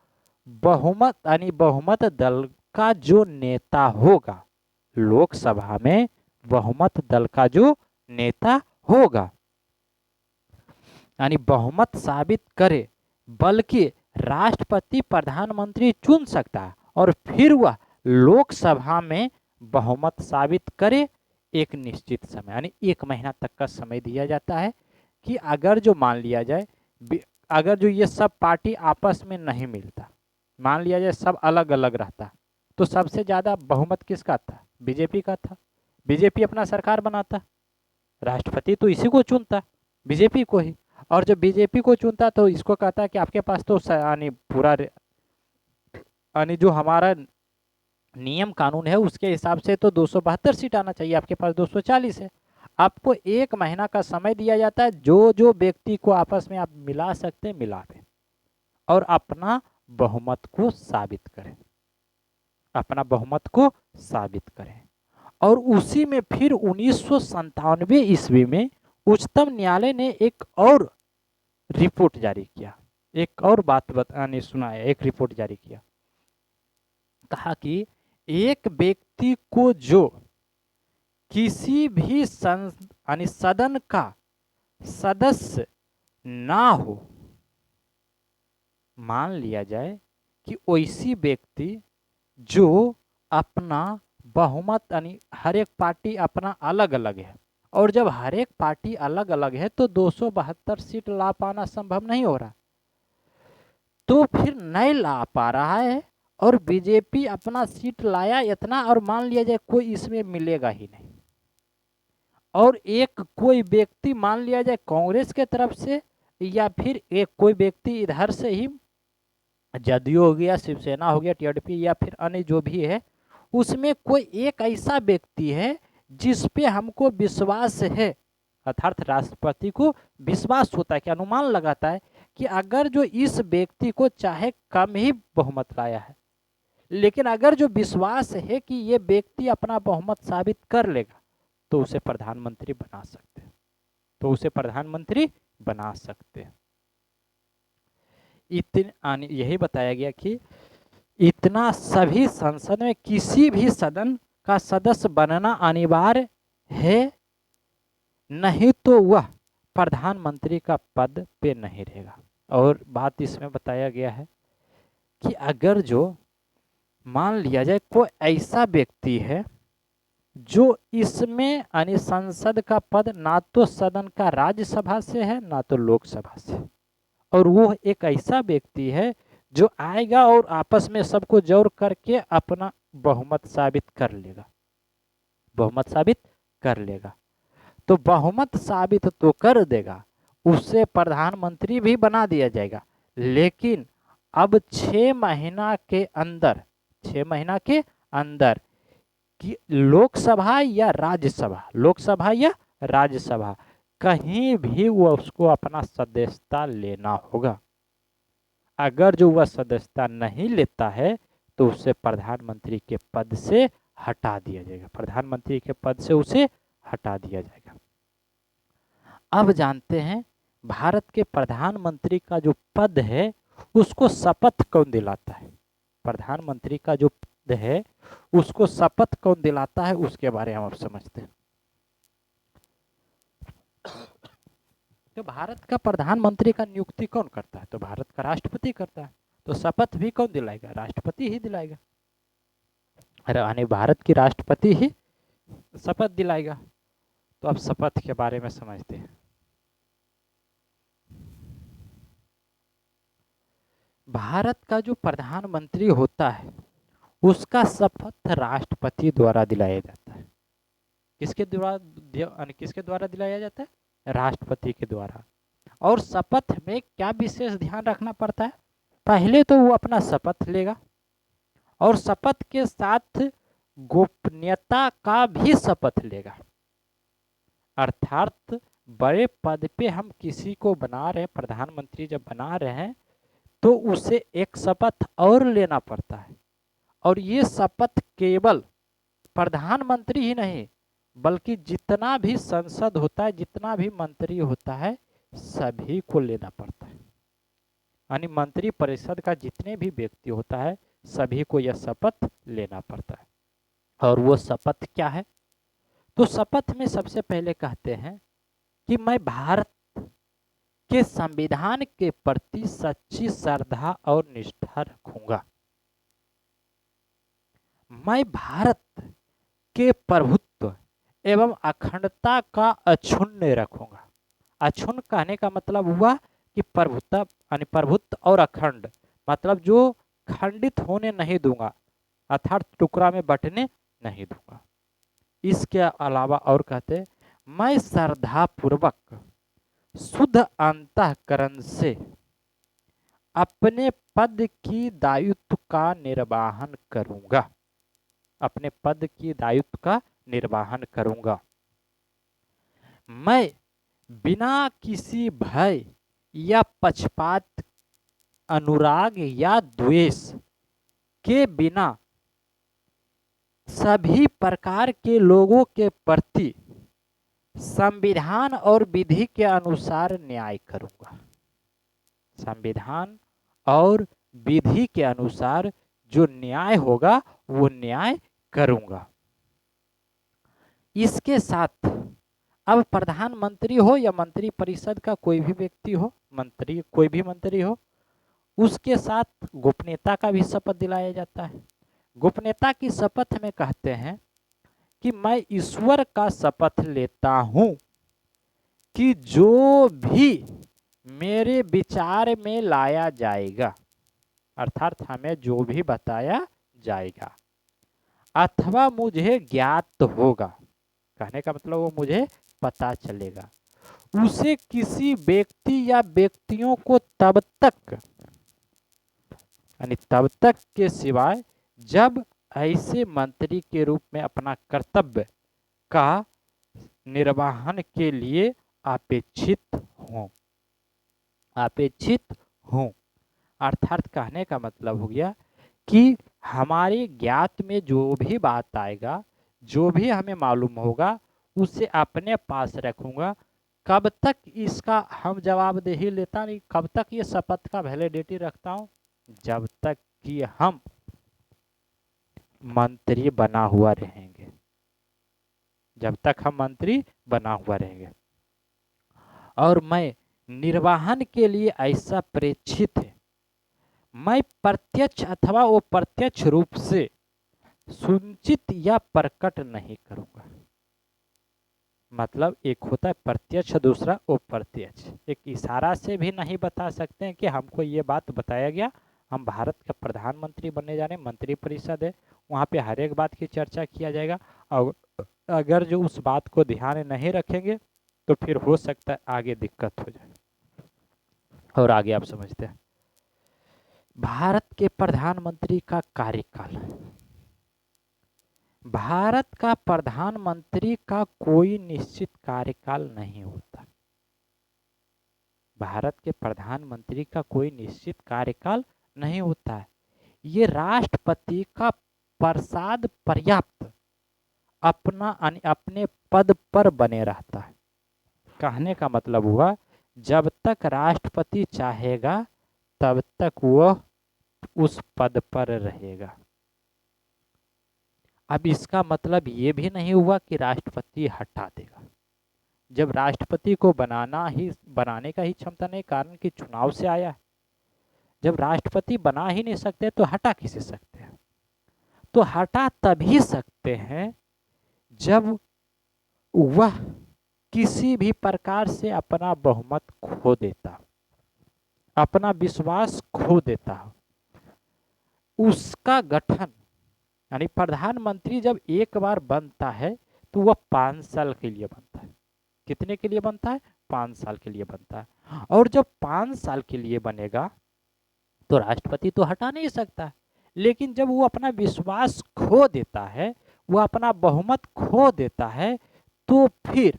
बहुमत दल का जो नेता होगा, लोकसभा में बहुमत दल का जो नेता होगा यानी बहुमत साबित करे, बल्कि राष्ट्रपति प्रधानमंत्री चुन सकता है और फिर वह लोकसभा में बहुमत साबित करे एक निश्चित समय, यानी 1 महीना तक का समय दिया जाता है कि अगर जो मान लिया जाए, अगर जो ये सब पार्टी आपस में नहीं मिलता, मान लिया जाए सब अलग अलग रहता, तो सबसे ज़्यादा बहुमत किसका था? बीजेपी का था। बीजेपी अपना सरकार बनाता, राष्ट्रपति तो इसी को चुनता, बीजेपी को ही। और जब बीजेपी को चुनता तो इसको कहता कि आपके पास तो यानी पूरा यानी जो हमारा नियम कानून है उसके हिसाब से तो 272 सीट आना चाहिए, आपके पास 240 है। आपको 1 महीना का समय दिया जाता है, जो व्यक्ति को आपस में आप मिला सकते हैं मिला दें और अपना बहुमत को साबित करें। और उसी में फिर 1997 ईस्वी में उच्चतम न्यायालय ने एक और रिपोर्ट जारी किया, एक और बात बताने सुनाया, एक रिपोर्ट जारी किया। कहा कि एक व्यक्ति को जो किसी भी सदन का सदस्य ना हो, मान लिया जाए कि वैसी व्यक्ति जो अपना बहुमत यानी हर एक पार्टी अपना अलग अलग है, और जब हर एक पार्टी अलग अलग है तो 272 सीट ला पाना संभव नहीं हो रहा, तो फिर नहीं ला पा रहा है और बीजेपी अपना सीट लाया इतना, और मान लिया जाए कोई इसमें मिलेगा ही नहीं, और एक कोई व्यक्ति मान लिया जाए कांग्रेस के तरफ से या फिर एक कोई व्यक्ति इधर से ही जदयू हो गया, शिवसेना हो गया, टीआरपी या फिर अन्य जो भी है, उसमें कोई एक ऐसा व्यक्ति है जिस पे हमको विश्वास है, अर्थात राष्ट्रपति को विश्वास होता है कि अनुमान लगाता है कि अगर जो इस व्यक्ति को चाहे कम ही बहुमत लाया है, लेकिन अगर जो विश्वास है कि ये व्यक्ति अपना बहुमत साबित कर लेगा तो उसे प्रधानमंत्री बना सकते हैं। यही बताया गया कि इतना सभी संसद में किसी भी सदन का सदस्य बनना अनिवार्य है नहीं तो वह प्रधानमंत्री का पद पे नहीं रहेगा। और बात इसमें बताया गया है कि अगर जो मान लिया जाए कोई ऐसा व्यक्ति है जो इसमें यानी संसद का पद ना तो सदन का राज्यसभा से है ना तो लोकसभा से, और वो एक ऐसा व्यक्ति है जो आएगा और आपस में सबको जोड़ करके अपना बहुमत साबित कर लेगा, बहुमत साबित कर लेगा। तो बहुमत साबित तो कर देगा, उससे प्रधानमंत्री भी बना दिया जाएगा, लेकिन अब 6 महीना के अंदर, 6 महीना के अंदर कि लोकसभा या राज्यसभा, लोकसभा या राज्यसभा कहीं भी वो उसको अपना सदस्यता लेना होगा। अगर जो वह सदस्यता नहीं लेता है तो उसे प्रधानमंत्री के पद से हटा दिया जाएगा, प्रधानमंत्री के पद से उसे हटा दिया जाएगा। अब जानते हैं भारत के प्रधानमंत्री का जो पद है उसको शपथ कौन दिलाता है, प्रधानमंत्री का जो पद है उसको शपथ कौन दिलाता है, उसके बारे में हम अब समझते हैं। तो भारत का प्रधानमंत्री का नियुक्ति कौन करता है, तो भारत का राष्ट्रपति करता है। तो शपथ भी कौन दिलाएगा, राष्ट्रपति ही दिलाएगा। अरे यानी भारत की राष्ट्रपति ही शपथ दिलाएगा। तो अब शपथ के बारे में समझते हैं। भारत का जो प्रधानमंत्री होता है उसका शपथ राष्ट्रपति द्वारा दिलाया जाता है। किसके द्वारा, किसके द्वारा दिलाया जाता है, राष्ट्रपति के द्वारा। और शपथ में क्या विशेष ध्यान रखना पड़ता है, पहले तो वो अपना शपथ लेगा और शपथ के साथ गोपनीयता का भी शपथ लेगा। अर्थात बड़े पद पे हम किसी को बना रहे हैं, प्रधानमंत्री जब बना रहे हैं तो उसे एक शपथ और लेना पड़ता है। और ये शपथ केवल प्रधानमंत्री ही नहीं बल्कि जितना भी संसद होता है, जितना भी मंत्री होता है, सभी को लेना पड़ता है। यानी मंत्री परिषद का जितने भी व्यक्ति होता है सभी को यह शपथ लेना पड़ता है। और वो शपथ क्या है, तो शपथ में सबसे पहले कहते हैं कि मैं भारत के संविधान के प्रति सच्ची श्रद्धा और निष्ठा रखूंगा, मैं भारत के प्रभुत्व एवं अखंडता का अक्षुण्ण रखूंगा। अक्षुण्ण कहने का मतलब हुआ कि प्रभुत्व यानी प्रभुत्व और अखंड मतलब जो खंडित होने नहीं दूंगा, अर्थात टुकड़ा में बंटने नहीं दूंगा। इसके अलावा और कहते मैं श्रद्धा पूर्वक शुद्ध अंतःकरण से अपने पद की दायित्व का निर्वहन करूंगा, अपने पद की दायित्व का निर्वहन करूंगा। मैं बिना किसी भय या पक्षपात, अनुराग या द्वेष के बिना सभी प्रकार के लोगों के प्रति संविधान और विधि के अनुसार न्याय करूंगा। संविधान और विधि के अनुसार जो न्याय होगा वो न्याय करूंगा। इसके साथ अब प्रधानमंत्री हो या मंत्री परिषद का कोई भी व्यक्ति हो, मंत्री कोई भी मंत्री हो, उसके साथ गोपनीयता का भी शपथ दिलाया जाता है। गोपनीयता की शपथ में कहते हैं कि मैं ईश्वर का शपथ लेता हूं कि जो भी मेरे विचार में लाया जाएगा, अर्थात हमें जो भी बताया जाएगा अथवा मुझे ज्ञात होगा, कहने का मतलब वो मुझे पता चलेगा, उसे किसी व्यक्ति या व्यक्तियों को तब तक यानी तब तक के सिवाय जब ऐसे मंत्री के रूप में अपना कर्तव्य का निर्वहन के लिए अपेक्षित हों, अपेक्षित हों। अर्थात कहने का मतलब हो गया कि हमारे ज्ञात में जो भी बात आएगा, जो भी हमें मालूम होगा उसे अपने पास रखूंगा। कब तक इसका हम जवाबदेही लेता नहीं, कब तक ये शपथ का वैलिडिटी रखता हूं, जब तक कि हम मंत्री बना हुआ रहेंगे, जब तक हम मंत्री बना हुआ रहेंगे। और मैं निर्वाहन के लिए ऐसा प्रेक्षित है, मैं प्रत्यक्ष अथवा अप्रत्यक्ष रूप से सुनिश्चित या प्रकट नहीं करूंगा। मतलब एक होता है प्रत्यक्ष, दूसरा अप्रत्यक्ष। एक इशारा से भी नहीं बता सकते हैं कि हमको ये बात बताया गया, हम भारत का प्रधानमंत्री बनने जा रहे हैं, मंत्रिपरिषद है, वहाँ पे हर एक बात की चर्चा किया जाएगा। और अगर जो उस बात को ध्यान में नहीं रखेंगे तो फिर हो सकता है आगे दिक्कत हो जाए। और आगे आप समझते हैं, भारत के प्रधानमंत्री का कार्यकाल, भारत का प्रधानमंत्री का कोई निश्चित कार्यकाल नहीं होता। भारत के प्रधानमंत्री का कोई निश्चित कार्यकाल नहीं होता है। ये राष्ट्रपति का प्रसाद पर्याप्त अपने पद पर बने रहता है। कहने का मतलब हुआ, जब तक राष्ट्रपति चाहेगा तब तक वह उस पद पर रहेगा। अब इसका मतलब ये भी नहीं हुआ कि राष्ट्रपति हटा देगा। जब राष्ट्रपति को बनाने का ही क्षमता नहीं, कारण कि चुनाव से आया है, जब राष्ट्रपति बना ही नहीं सकते तो हटा किसे सकते हैं? तो हटा तभी सकते हैं जब वह किसी भी प्रकार से अपना बहुमत खो देता, अपना विश्वास खो देता हो। उसका गठन यानी प्रधानमंत्री जब एक बार बनता है तो वह 5 साल के लिए बनता है। कितने के लिए बनता है? 5 साल के लिए बनता है। और जब 5 साल के लिए बनेगा तो राष्ट्रपति तो हटा नहीं सकता, लेकिन जब वो अपना विश्वास खो देता है, वो अपना बहुमत खो देता है, तो फिर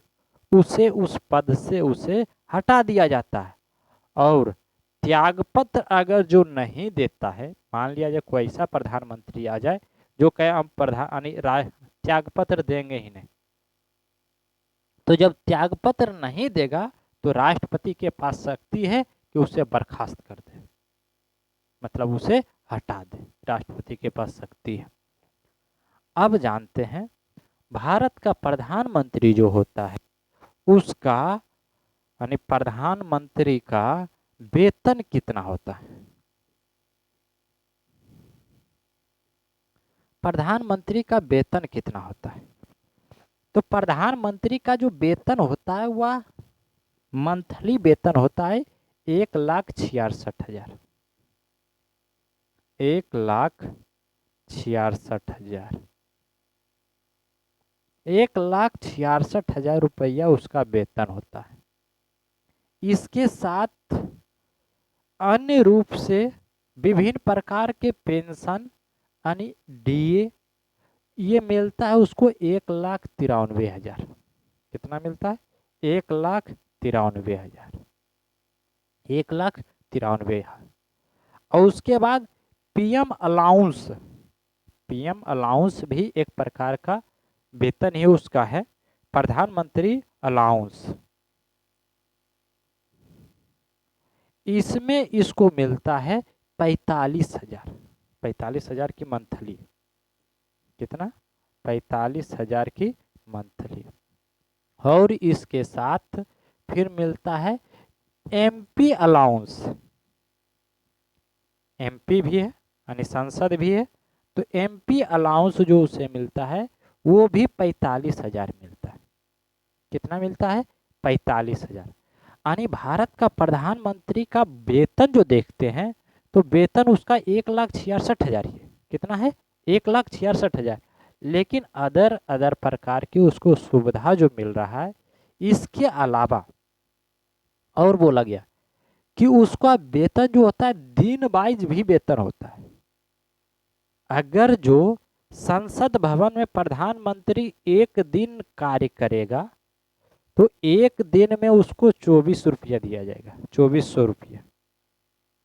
उसे उस पद से उसे हटा दिया जाता है। और त्यागपत्र अगर जो नहीं देता है, मान लिया जाए कोई ऐसा प्रधानमंत्री आ जाए जो कहे हम त्यागपत्र देंगे ही नहीं, तो जब त्यागपत्र नहीं देगा तो राष्ट्रपति के पास शक्ति है कि उसे बर्खास्त कर दे, मतलब उसे हटा दे। राष्ट्रपति के पास शक्ति है। अब जानते हैं भारत का प्रधानमंत्री जो होता है उसका यानी प्रधानमंत्री का वेतन कितना होता है? प्रधानमंत्री का वेतन कितना होता है? तो प्रधानमंत्री का जो वेतन होता है वह मंथली वेतन होता है 1,66,000। 1,66,000। 1,66,000 रुपया उसका वेतन होता है। इसके साथ अन्य रूप से विभिन्न प्रकार के पेंशन यानी डीए ये मिलता है उसको 1,93,000। कितना मिलता है? 1,93,000। 1,93,000। और उसके बाद पीएम अलाउंस, पीएम अलाउंस भी एक प्रकार का वेतन ही उसका है, प्रधानमंत्री अलाउंस। इसमें इसको मिलता है 45,000। 45,000 की मंथली। कितना? 45,000 की मंथली। और इसके साथ फिर मिलता है एमपी अलाउंस। एमपी भी है यानी सांसद भी है, तो एमपी अलाउंस जो उसे मिलता है वो भी 45,000 मिलता है। कितना मिलता है? 45,000। यानी भारत का प्रधानमंत्री का वेतन जो देखते हैं तो वेतन उसका 1,66,000 ही है। कितना है? 1,66,000। लेकिन अदर प्रकार की उसको सुविधा जो मिल रहा है, इसके अलावा और बोला गया कि उसका वेतन जो होता है दिन वाइज भी वेतन होता है। अगर जो संसद भवन में प्रधानमंत्री एक दिन कार्य करेगा तो एक दिन में उसको 24 रुपया दिया जाएगा। 2400 रुपया।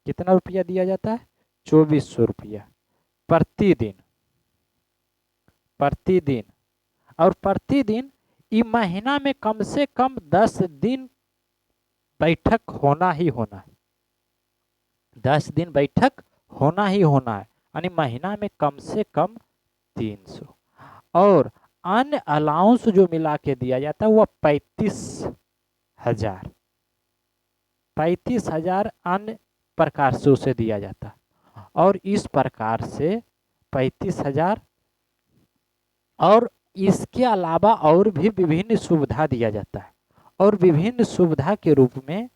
कितना रुपया दिया जाता है? 2400 रुपया प्रतिदिन। प्रतिदिन। और प्रतिदिन इस महीना में कम से कम 10 दिन बैठक होना ही होना है। 10 दिन बैठक होना ही होना है, यानी महीना में कम से कम 300। और अन्य अलाउंस जो मिला के दिया जाता है वह 35,000। 35,000 अन्य प्रकार से उसे दिया जाता है। और इस प्रकार से 35,000 और इसके अलावा और भी विभिन्न सुविधा दिया जाता है। और विभिन्न सुविधा के रूप में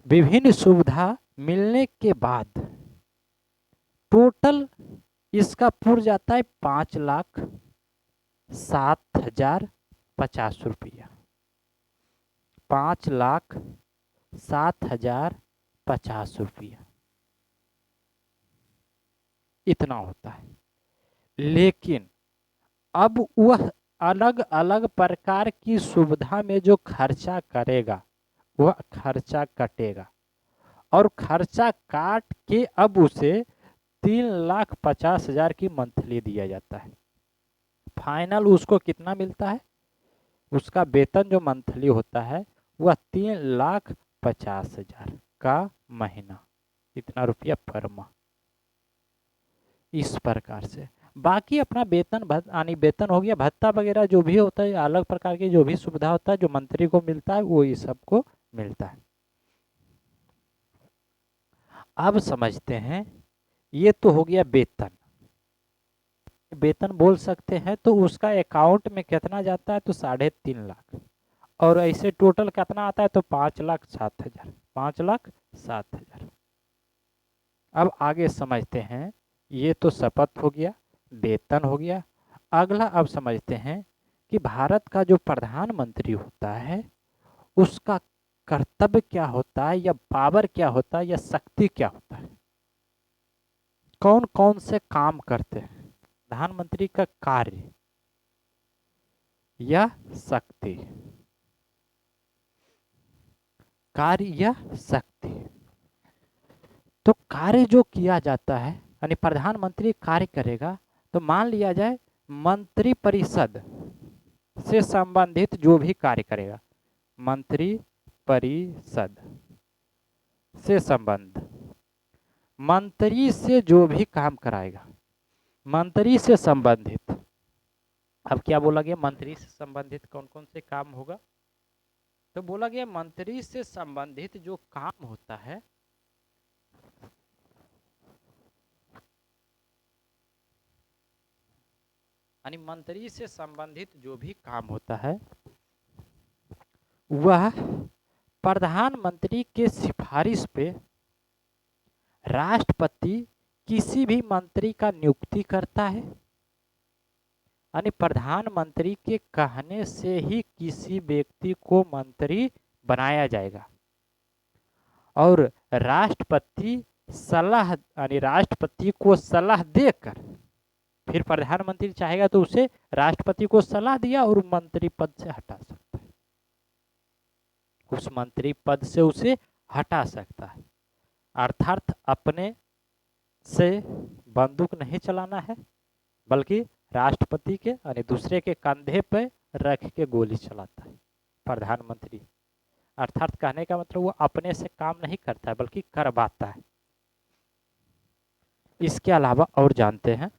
विभिन्न सुविधा मिलने के बाद टोटल इसका पुर जाता है 5,07,050 रुपया। 5,07,050 रुपया इतना होता है। लेकिन अब वह अलग अलग प्रकार की सुविधा में जो खर्चा करेगा वह खर्चा कटेगा और खर्चा काट के अब उसे 3,50,000 की मंथली दिया जाता है। फाइनल उसको कितना मिलता है? उसका वेतन जो मंथली होता है वह 3,50,000 का महीना, इतना रुपया पर माह। इस प्रकार से बाकी अपना वेतन यानी वेतन हो गया, भत्ता वगैरह जो भी होता है, अलग प्रकार की जो भी सुविधा होता है जो मंत्री को मिलता है वो ये सबको मिलता है। अब समझते हैं, ये तो हो गया वेतन। वेतन बोल सकते हैं तो उसका अकाउंट में कितना जाता है तो 3.5 लाख, और ऐसे टोटल कितना आता है तो 5,07,000, 5,07,000। अब आगे समझते हैं, ये तो शपथ हो गया, वेतन हो गया। अगला अब समझते हैं कि भारत का जो प्रधानमंत्री होता है उसका कर्तव्य क्या होता है, या पावर क्या होता है, या शक्ति क्या होता है, कौन कौन से काम करते हैं प्रधानमंत्री का कार्य या शक्ति, कार्य या शक्ति। तो कार्य जो किया जाता है यानी प्रधानमंत्री कार्य करेगा तो मान लिया जाए मंत्री परिषद से संबंधित जो भी कार्य करेगा, मंत्री परिषद से संबंध, मंत्री से जो भी काम कराएगा, मंत्री से संबंधित। अब क्या बोला गया, मंत्री से संबंधित कौन कौन से काम होगा, तो बोला गया मंत्री से संबंधित जो काम होता है यानी मंत्री से संबंधित जो भी काम होता है वह प्रधानमंत्री के सिफारिश पे राष्ट्रपति किसी भी मंत्री का नियुक्ति करता है, यानी प्रधानमंत्री के कहने से ही किसी व्यक्ति को मंत्री बनाया जाएगा। और राष्ट्रपति सलाह यानी राष्ट्रपति को सलाह देकर फिर प्रधानमंत्री चाहेगा तो उसे राष्ट्रपति को सलाह दिया और मंत्री पद से हटा सकता है, उस मंत्री पद से उसे हटा सकता है। अर्थात अपने से बंदूक नहीं चलाना है बल्कि राष्ट्रपति के यानी दूसरे के कंधे पे रख के गोली चलाता है प्रधानमंत्री। अर्थात कहने का मतलब वो अपने से काम नहीं करता है बल्कि करवाता है। इसके अलावा और जानते हैं,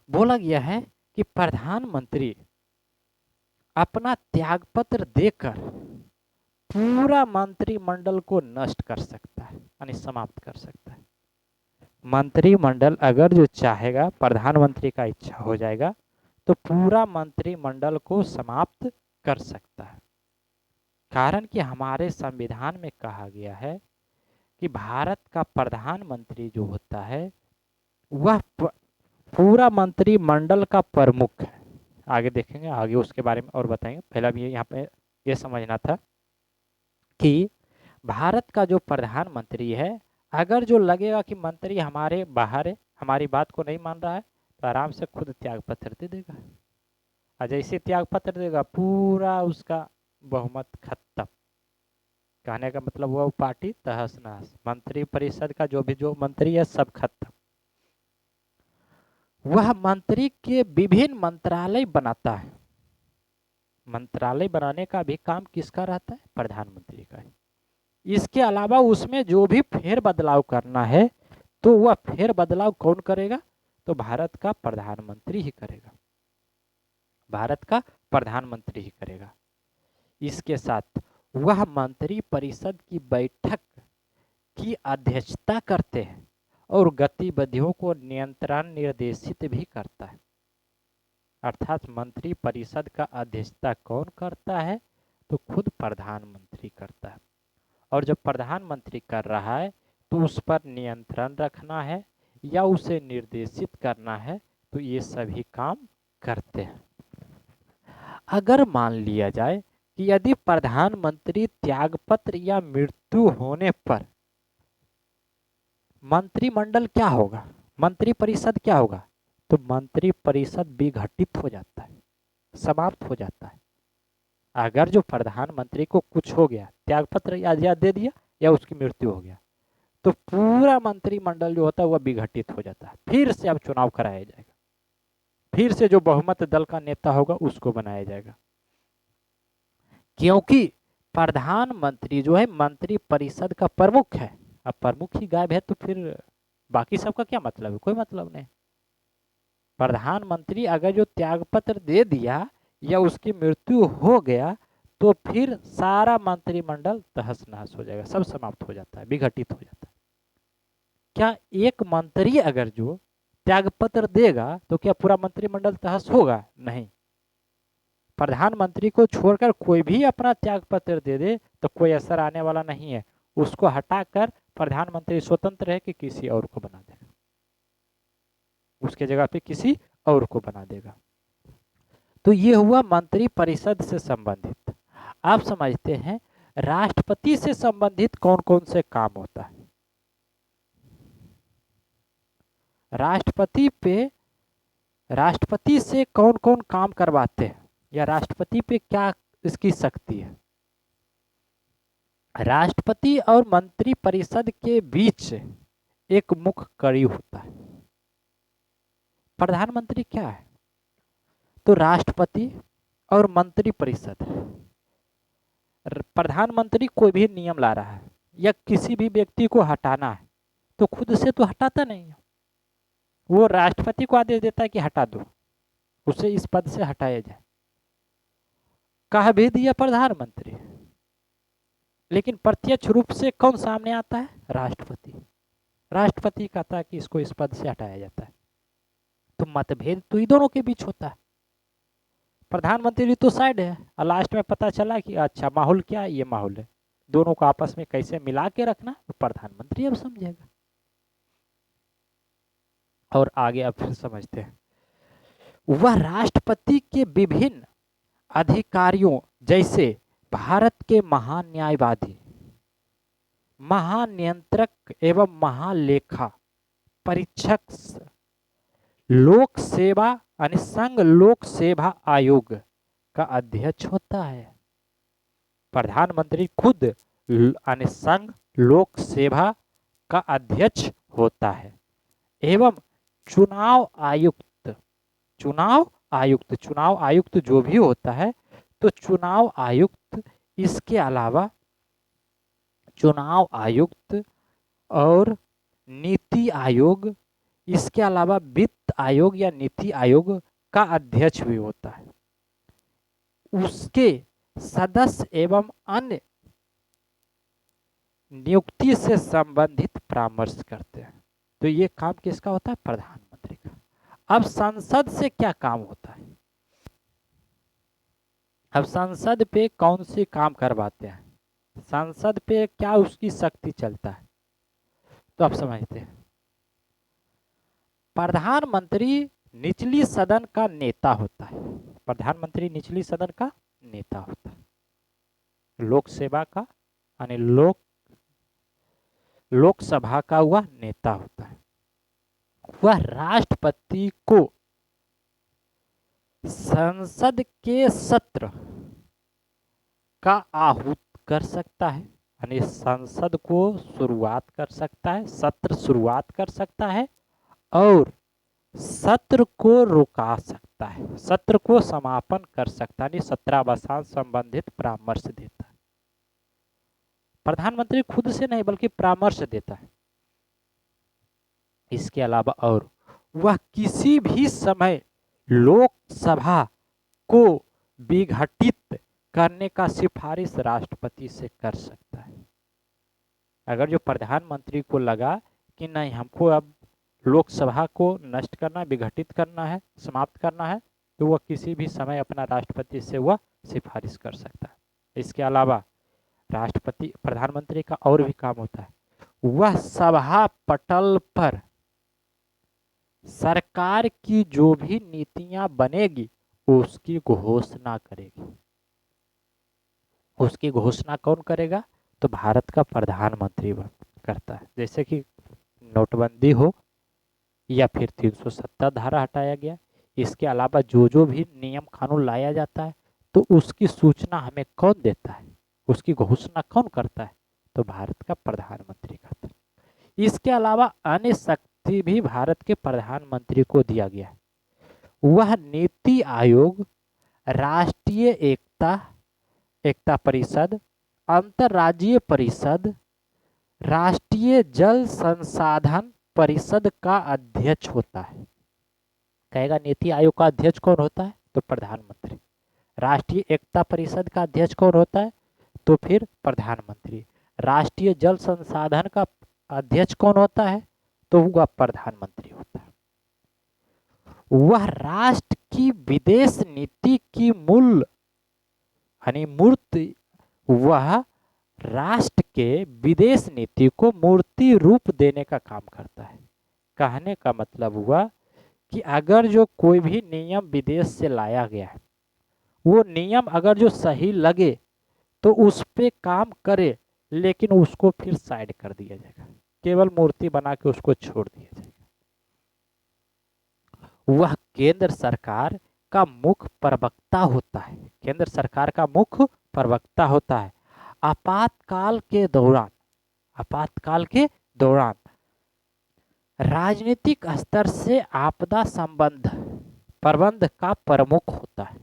बोला गया है कि प्रधानमंत्री अपना त्यागपत्र देकर पूरा मंत्रिमंडल को नष्ट कर सकता है यानी समाप्त कर सकता है। मंत्रिमंडल अगर जो चाहेगा, प्रधानमंत्री का इच्छा हो जाएगा तो पूरा मंत्रिमंडल को समाप्त कर सकता है। कारण कि हमारे संविधान में कहा गया है कि भारत का प्रधानमंत्री जो होता है वह पूरा मंत्रिमंडल का प्रमुख है। आगे देखेंगे, आगे उसके बारे में और बताएंगे। पहला भी यहाँ पे ये समझना था कि भारत का जो प्रधानमंत्री है, अगर जो लगेगा कि मंत्री हमारे बाहर है, हमारी बात को नहीं मान रहा है, तो आराम से खुद त्याग पत्र दे देगा। और जैसे त्याग पत्र देगा पूरा उसका बहुमत खत्म। कहने का मतलब वह पार्टी तहस नहस, मंत्री परिषद का जो मंत्री है सब खत्म। वह मंत्री के विभिन्न मंत्रालय बनाता है। मंत्रालय बनाने का भी काम किसका रहता है? प्रधानमंत्री का है। इसके अलावा उसमें जो भी फेर बदलाव करना है तो वह फेर बदलाव कौन करेगा? तो भारत का प्रधानमंत्री ही करेगा, भारत का प्रधानमंत्री ही करेगा। इसके साथ वह मंत्री परिषद की बैठक की अध्यक्षता करते हैं और गतिविधियों को नियंत्रण निर्देशित भी करता है। अर्थात मंत्री परिषद का अध्यक्षता कौन करता है? तो खुद प्रधानमंत्री करता है। और जब प्रधानमंत्री कर रहा है तो उस पर नियंत्रण रखना है या उसे निर्देशित करना है, तो ये सभी काम करते हैं। अगर मान लिया जाए कि यदि प्रधानमंत्री त्यागपत्र या मृत्यु होने पर मंत्रिमंडल क्या होगा, मंत्री परिषद क्या होगा? तो मंत्री परिषद विघटित हो जाता है, समाप्त हो जाता है। अगर जो प्रधानमंत्री को कुछ हो गया, त्यागपत्र या दे दिया या उसकी मृत्यु हो गया, तो पूरा मंत्रिमंडल जो होता है वह विघटित हो जाता है। फिर से अब चुनाव कराया जाएगा, फिर से जो बहुमत दल का नेता होगा उसको बनाया जाएगा, क्योंकि प्रधानमंत्री जो है मंत्री परिषद का प्रमुख है। अब प्रमुख ही गायब है तो फिर बाकी सबका क्या मतलब है? कोई मतलब नहीं। प्रधानमंत्री अगर जो त्यागपत्र दे दिया या उसकी मृत्यु हो गया तो फिर सारा मंत्रिमंडल तहस नहस हो जाएगा, सब समाप्त हो जाता है, विघटित हो जाता है। क्या एक मंत्री अगर जो त्यागपत्र देगा तो क्या पूरा मंत्रिमंडल तहस होगा? नहीं। प्रधानमंत्री को छोड़कर कोई भी अपना त्यागपत्र दे दे तो कोई असर आने वाला नहीं है। उसको हटाकर प्रधानमंत्री स्वतंत्र है कि किसी और को बना देगा, उसके जगह पे किसी और को बना देगा। तो ये हुआ मंत्री परिषद से संबंधित। आप समझते हैं राष्ट्रपति से संबंधित कौन कौन से काम होता है। राष्ट्रपति से कौन कौन काम करवाते हैं या राष्ट्रपति पे क्या इसकी शक्ति है। राष्ट्रपति और मंत्री परिषद के बीच एक मुख्य कड़ी होता है। प्रधानमंत्री क्या है? तो राष्ट्रपति और मंत्री परिषद। प्रधानमंत्री कोई भी नियम ला रहा है या किसी भी व्यक्ति को हटाना है तो खुद से तो हटाता नहीं है, वो राष्ट्रपति को आदेश देता है कि हटा दो, उसे इस पद से हटाया जाए। कह भी दिया प्रधानमंत्री, लेकिन प्रत्यक्ष रूप से कौन सामने आता है? राष्ट्रपति। राष्ट्रपति कहता है कि इसको इस पद से हटाया जाता है। तो मतभेद तो इन दोनों के बीच होता है। प्रधानमंत्री तो साइड है और लास्ट में पता चला कि अच्छा माहौल क्या है, ये माहौल है, दोनों को आपस में कैसे मिला के रखना तो प्रधानमंत्री अब समझेगा। और आगे अब फिर समझते हैं, वह राष्ट्रपति के विभिन्न अधिकारियों जैसे भारत के महान न्यायवादी, महानियंत्रक एवं महालेखा परीक्षक, लोक सेवा यानी संघ लोक सेवा आयोग का अध्यक्ष होता है। प्रधानमंत्री खुद यानी संघ लोक सेवा का अध्यक्ष होता है एवं चुनाव आयुक्त जो भी होता है, तो चुनाव आयुक्त, इसके अलावा चुनाव आयुक्त और नीति आयोग, इसके अलावा वित्त आयोग या नीति आयोग का अध्यक्ष भी होता है। उसके सदस्य एवं अन्य नियुक्ति से संबंधित परामर्श करते हैं। तो ये काम किसका होता है? प्रधानमंत्री का। अब संसद से क्या काम होता है? अब संसद पे कौन से काम करवाते हैं, संसद पे क्या उसकी शक्ति चलता है, तो आप समझते हैं। प्रधानमंत्री निचली सदन का नेता होता है। प्रधानमंत्री निचली सदन का नेता होता है, लोक सेवा का यानी लोकसभा का वह नेता होता है। वह राष्ट्रपति को संसद के सत्र का आहूत कर सकता है, यानी संसद को शुरुआत कर सकता है, सत्र शुरुआत कर सकता है और सत्र को रुका सकता है, सत्र को समापन कर सकता है, यानी सत्रावसान संबंधित परामर्श देता है। प्रधानमंत्री खुद से नहीं बल्कि परामर्श देता है। इसके अलावा और वह किसी भी समय लोकसभा को विघटित करने का सिफारिश राष्ट्रपति से कर सकता है। अगर जो प्रधानमंत्री को लगा कि नहीं, हमको अब लोकसभा को नष्ट करना, विघटित करना है, समाप्त करना है, तो वह किसी भी समय अपना राष्ट्रपति से वह सिफारिश कर सकता है। इसके अलावा राष्ट्रपति प्रधानमंत्री का और भी काम होता है, वह सभा पटल पर सरकार की जो भी नीतियां बनेगी उसकी घोषणा करेगी। उसकी घोषणा कौन करेगा? तो भारत का प्रधानमंत्री करता है। जैसे कि नोटबंदी हो या फिर 370 धारा हटाया गया, इसके अलावा जो भी नियम कानून लाया जाता है तो उसकी सूचना हमें कौन देता है, उसकी घोषणा कौन करता है? तो भारत का प्रधानमंत्री करता है। इसके अलावा अन्य शक्ति भी भारत के प्रधानमंत्री को दिया गया है। वह नीति आयोग, राष्ट्रीय एकता परिषद, अंतर्राज्यीय परिषद, राष्ट्रीय जल संसाधन परिषद का अध्यक्ष होता है। कहेगा नीति आयोग का अध्यक्ष कौन होता है? तो प्रधानमंत्री। राष्ट्रीय एकता परिषद का अध्यक्ष कौन होता है? तो फिर प्रधानमंत्री। राष्ट्रीय जल संसाधन का अध्यक्ष कौन होता है? तो वह प्रधानमंत्री होता है। वह राष्ट्र की विदेश नीति की मूर्त, वह राष्ट्र के विदेश नीति को मूर्ति रूप देने का काम करता है। कहने का मतलब हुआ कि अगर जो कोई भी नियम विदेश से लाया गया है, वो नियम अगर जो सही लगे तो उस पे काम करे, लेकिन उसको फिर साइड कर दिया जाएगा, केवल मूर्ति बना के उसको छोड़ दिया जाएगा। वह केंद्र सरकार का मुख्य प्रवक्ता होता है। केंद्र सरकार का मुख्य प्रवक्ता होता है। आपातकाल के दौरान राजनीतिक स्तर से आपदा प्रबंध का प्रमुख होता है।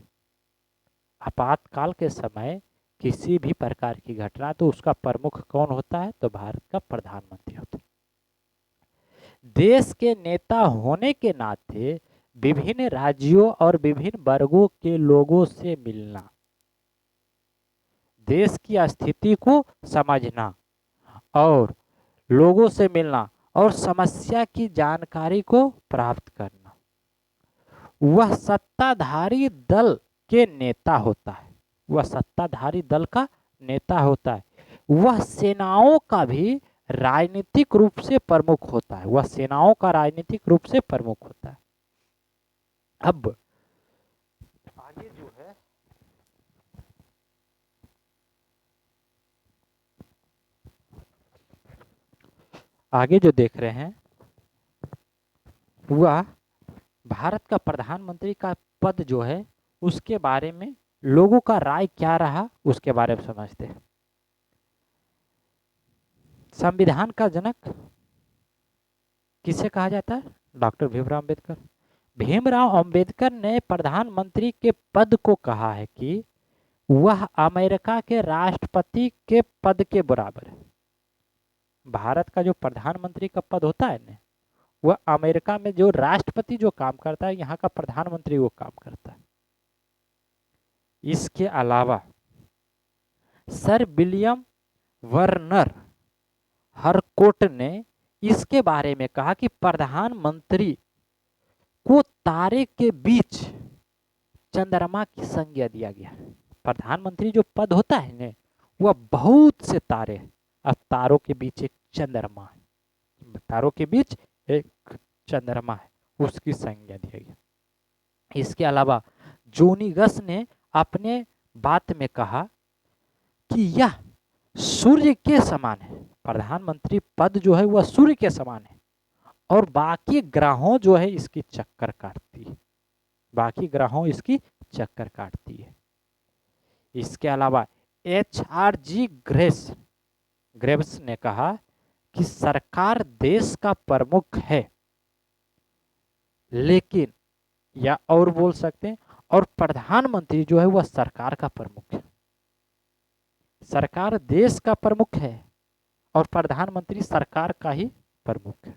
आपातकाल के समय किसी भी प्रकार की घटना तो उसका प्रमुख कौन होता है? तो भारत का प्रधानमंत्री होता है। देश के नेता होने के नाते विभिन्न राज्यों और विभिन्न वर्गों के लोगों से मिलना, देश की स्थिति को समझना और लोगों से मिलना और समस्या की जानकारी को प्राप्त करना। वह सत्ताधारी दल के नेता होता है। वह सत्ताधारी दल का नेता होता है। वह सेनाओं का भी राजनीतिक रूप से प्रमुख होता है। वह सेनाओं का राजनीतिक रूप से प्रमुख होता है। अब आगे जो है आगे जो देख रहे हैं वह भारत का प्रधानमंत्री का पद जो है उसके बारे में लोगों का राय क्या रहा उसके बारे में समझते हैं। संविधान का जनक किसे कहा जाता है? डॉक्टर भीमराव अंबेडकर। भीमराव अंबेडकर ने प्रधानमंत्री के पद को कहा है कि वह अमेरिका के राष्ट्रपति के पद के बराबर है। भारत का जो प्रधानमंत्री का पद होता है ना, वह अमेरिका में जो राष्ट्रपति जो काम करता है, यहाँ का प्रधानमंत्री वो काम करता है। इसके अलावा सर विलियम वर्नर हरकोट ने इसके बारे में कहा कि प्रधानमंत्री को तारे के बीच चंद्रमा की संज्ञा दिया गया। प्रधानमंत्री जो पद होता है ना, वह बहुत से तारे हैं और तारों के बीच एक चंद्रमा है। तारों के बीच एक चंद्रमा है, उसकी संज्ञा दिया गया। इसके अलावा जोनी गस ने अपने बात में कहा कि यह सूर्य के समान है। प्रधानमंत्री पद जो है वह सूर्य के समान है और बाकी ग्रहों जो है इसकी चक्कर काटती है। बाकी ग्रहों इसकी चक्कर काटती है। इसके अलावा HRG ग्रेव्स ने कहा कि सरकार देश का प्रमुख है, लेकिन या और बोल सकते हैं और प्रधानमंत्री जो है वह सरकार का प्रमुख है। सरकार देश का प्रमुख है और प्रधानमंत्री सरकार का ही प्रमुख है।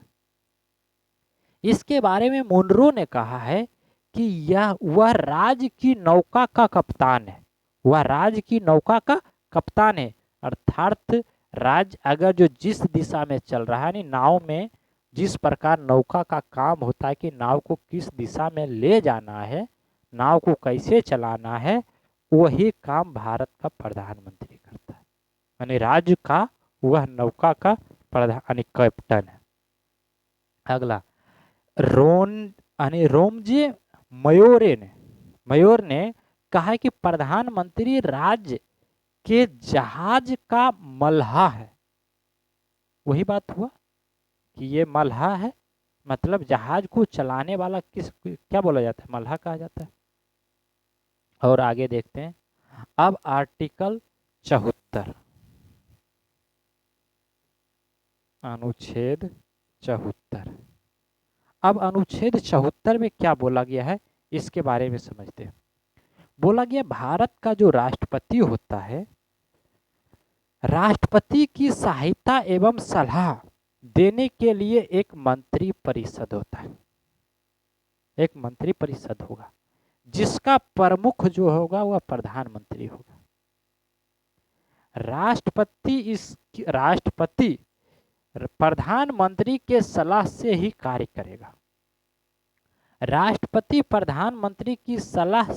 इसके बारे में मुनरो ने कहा है कि वह राज्य की नौका का कप्तान है। वह राज्य की नौका का कप्तान है। अर्थात राज्य अगर जो जिस दिशा में चल रहा है, नहीं नाव में जिस प्रकार नौका का काम होता है कि नाव को किस दिशा में ले जाना है, नाव को कैसे चलाना है, वही काम भारत का प्रधानमंत्री करता है। यानी राज्य का वह नौका का प्रधान यानी कैप्टन है। अगला रोमजे मयोर ने कहा है कि प्रधानमंत्री राज्य के जहाज का मल्हा है। वही बात हुआ कि ये मल्हा है, मतलब जहाज को चलाने वाला क्या बोला जाता है, मल्हा कहा जाता है। और आगे देखते हैं अब आर्टिकल 74, अनुच्छेद 74। अब अनुच्छेद 74 में क्या बोला गया है इसके बारे में समझते हैं। बोला गया भारत का जो राष्ट्रपति होता है, राष्ट्रपति की सहायता एवं सलाह देने के लिए एक मंत्री परिषद होता है। एक मंत्री परिषद होगा जिसका प्रमुख जो होगा वह प्रधानमंत्री होगा। राष्ट्रपति प्रधानमंत्री के सलाह से ही कार्य करेगा। राष्ट्रपति प्रधानमंत्री की सलाह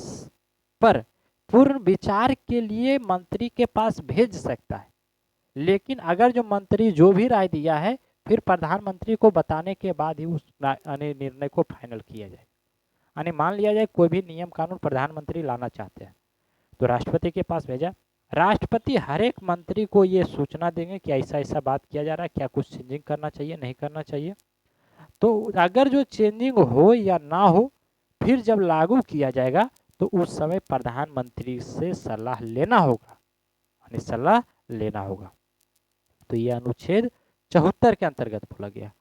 पर पूर्ण विचार के लिए मंत्री के पास भेज सकता है, लेकिन अगर जो मंत्री जो भी राय दिया है फिर प्रधानमंत्री को बताने के बाद ही उस निर्णय को फाइनल किया जाए। यानी मान लिया जाए कोई भी नियम कानून प्रधानमंत्री लाना चाहते हैं तो राष्ट्रपति के पास भेजा, राष्ट्रपति हर एक मंत्री को ये सूचना देंगे कि ऐसा ऐसा बात किया जा रहा है, क्या कुछ चेंजिंग करना चाहिए नहीं करना चाहिए। तो अगर जो चेंजिंग हो या ना हो, फिर जब लागू किया जाएगा तो उस समय प्रधानमंत्री से सलाह लेना होगा, यानी सलाह लेना होगा। तो ये अनुच्छेद 74 के अंतर्गत बोला गया।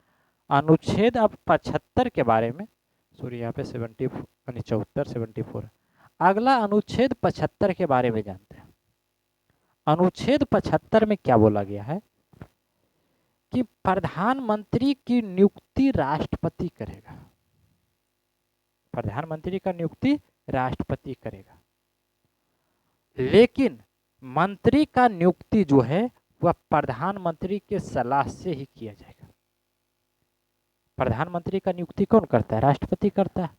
अनुच्छेद अब 75 के बारे में, सॉरी यहाँ पे 74 यानी 74 74। अगला अनुच्छेद 75 के बारे में जानते हैं। अनुच्छेद 75 में क्या बोला गया है कि प्रधानमंत्री की नियुक्ति राष्ट्रपति करेगा। प्रधानमंत्री का नियुक्ति राष्ट्रपति करेगा, लेकिन मंत्री का नियुक्ति जो है वह प्रधानमंत्री के सलाह से ही किया जाएगा। प्रधानमंत्री का नियुक्ति कौन करता है, राष्ट्रपति करता है।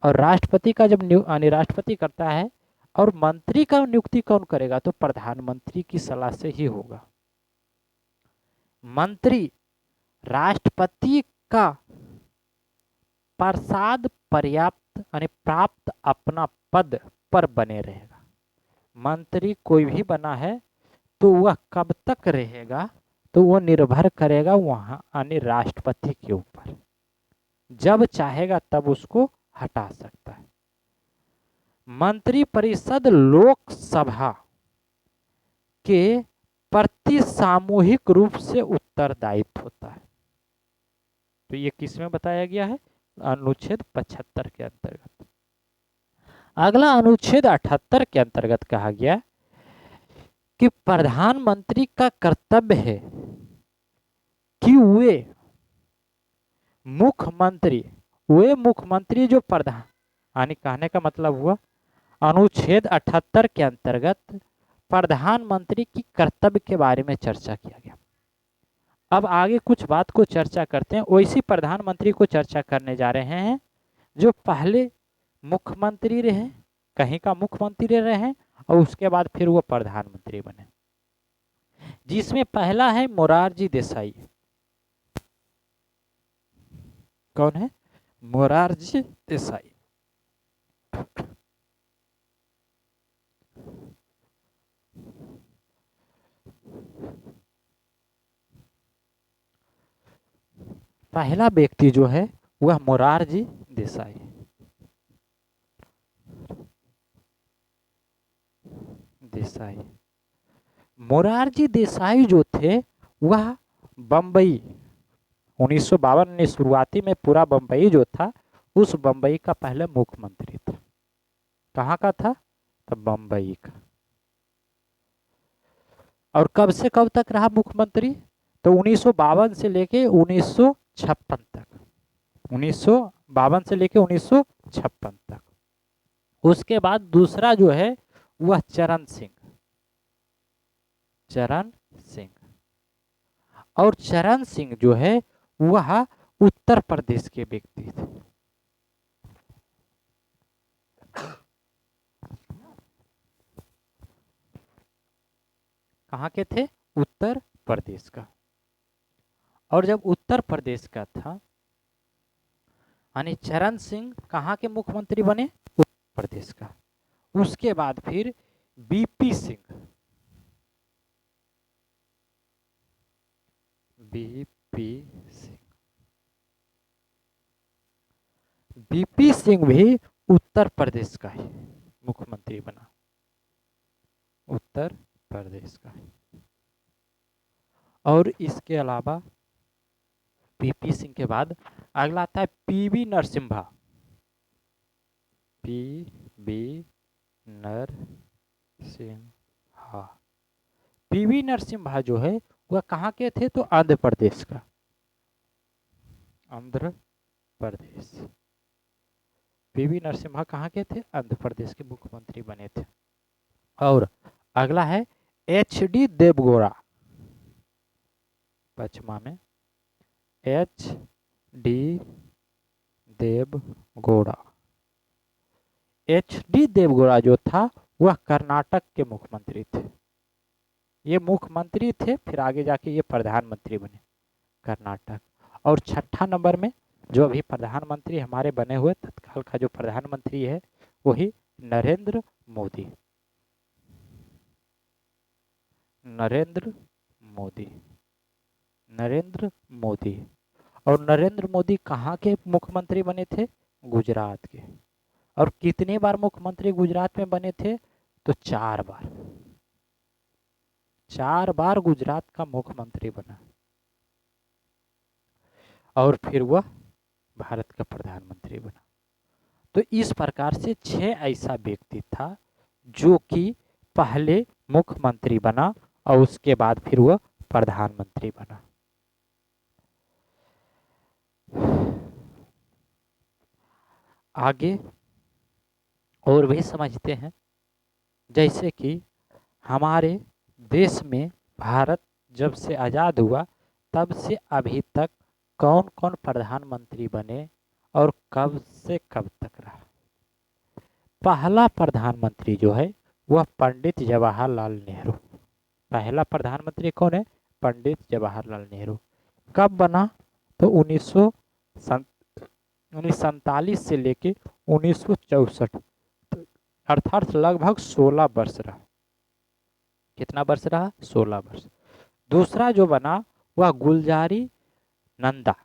और राष्ट्रपति का जब राष्ट्रपति करता है और मंत्री का नियुक्ति कौन करेगा, तो प्रधानमंत्री की सलाह से ही होगा। मंत्री राष्ट्रपति का प्रसाद पर्याप्त यानी प्राप्त अपना पद पर बने रहेगा। मंत्री कोई भी बना है तो वह कब तक रहेगा, तो वह निर्भर करेगा वहां यानी राष्ट्रपति के ऊपर। जब चाहेगा तब उसको हटा सकता है। मंत्री परिषद लोकसभा के प्रति सामूहिक रूप से उत्तरदायित्व होता है। तो ये किस में बताया गया है, अनुच्छेद 75 के अंतर्गत। अगला अनुच्छेद 78 के अंतर्गत कहा गया कि प्रधानमंत्री का कर्तव्य है कि वे मुख्यमंत्री जो प्रधान, यानी कहने का मतलब हुआ अनुच्छेद 78 के अंतर्गत प्रधानमंत्री की कर्तव्य के बारे में चर्चा किया गया। अब आगे कुछ बात को चर्चा करते हैं। वैसी प्रधानमंत्री को चर्चा करने जा रहे हैं जो पहले मुख्यमंत्री रहे, कहीं का मुख्यमंत्री रहे और उसके बाद फिर वो प्रधानमंत्री बने, जिसमें पहला है मोरारजी देसाई। कौन है, मोरारजी देसाई। पहला व्यक्ति जो है वह मोरारजी देसाई। मोरारजी देसाई जो थे वह बम्बई 1952 में शुरुआती में पूरा बम्बई जो था उस बम्बई का पहले मुख्यमंत्री था। कहाँ का था, तो बम्बई का। और कब से कब तक रहा मुख्यमंत्री, तो 1952 से लेके 1956 तक। 1952 से लेके 1956 तक। उसके बाद दूसरा जो है वह चरण सिंह। चरण सिंह। और चरण सिंह जो है वह उत्तर प्रदेश के व्यक्ति थे। कहाँ के थे? उत्तर प्रदेश का। और जब उत्तर प्रदेश का था, यानी चरण सिंह कहाँ के मुख्यमंत्री बने? उत्तर प्रदेश का। उसके बाद फिर BP Singh. BP Singh. BP Singh भी उत्तर प्रदेश का ही मुख्यमंत्री बना। उत्तर प्रदेश का। और इसके अलावा बीपी सिंह के बाद अगला आता है PV Narasimha. PV Narasimha. PV Narasimha जो है वह कहाँ के थे? तो आंध्र प्रदेश का। आंध्र प्रदेश। पीवी नरसिम्हा कहाँ के थे? आंध्र प्रदेश के मुख्यमंत्री बने थे। और अगला है एच.डी. देवगौड़ा। पचमा में एच.डी. देवगौड़ा। एच.डी. देवगौड़ा जो था वह कर्नाटक के मुख्यमंत्री थे। ये मुख्यमंत्री थे, फिर आगे जाके ये प्रधानमंत्री बने कर्नाटक। और छठा नंबर में जो अभी प्रधानमंत्री हमारे बने हुए तत्काल का जो प्रधानमंत्री है वही नरेंद्र मोदी। नरेंद्र मोदी। नरेंद्र मोदी। और नरेंद्र मोदी कहाँ के मुख्यमंत्री बने थे? गुजरात के। और कितनी बार मुख्यमंत्री गुजरात में बने थे? तो 4 बार। 4 बार गुजरात का मुख्यमंत्री बना। और फिर वह भारत का प्रधानमंत्री बना। तो इस प्रकार से 6 ऐसा व्यक्ति था जो कि पहले मुख्यमंत्री बना और उसके बाद फिर वह प्रधानमंत्री बना। आगे और भी समझते हैं। जैसे कि हमारे देश में भारत जब से आज़ाद हुआ तब से अभी तक कौन कौन प्रधानमंत्री बने और कब से कब तक रहा। पहला प्रधानमंत्री जो है वह पंडित जवाहरलाल नेहरू। पहला प्रधानमंत्री कौन है? पंडित जवाहरलाल नेहरू। कब बना? तो 1947 से लेके 1964, अर्थात लगभग 16 वर्ष रहा। कितना वर्ष रहा? 16 वर्ष। दूसरा जो बना वह गुलजारी नंदा।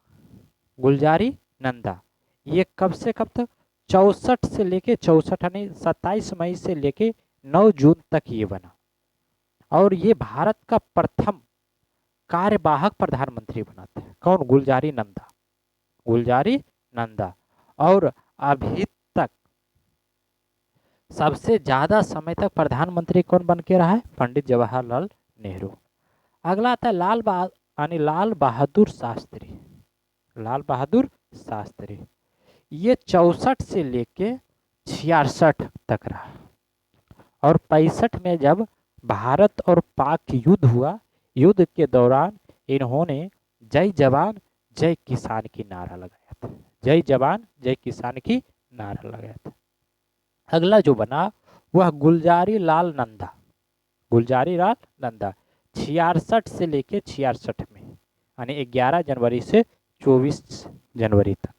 गुलजारी नंदा। ये कब से कब तक? 64 से लेके 64 यानी 27 मई से लेके 9 जून तक ये बना। और ये भारत का प्रथम कार्यवाहक प्रधानमंत्री बना था। कौन? गुलजारी नंदा। गुलजारी नंदा। और अभी तक सबसे ज्यादा समय तक प्रधानमंत्री कौन बन के रहा है? पंडित जवाहरलाल नेहरू। अगला आता है लाल बहादुर शास्त्री। लाल बहादुर शास्त्री। ये 64 से लेके 66 तक रहा। और 65 में जब भारत और पाक युद्ध हुआ, युद्ध के दौरान इन्होंने जय जवान जय किसान की नारा लगाया था। जय जवान जय किसान की नारा लगाया था। अगला जो बना वह गुलजारी लाल नंदा। गुलजारी लाल नंदा 66 से लेके 66 में, यानी 11 जनवरी से 24 जनवरी तक।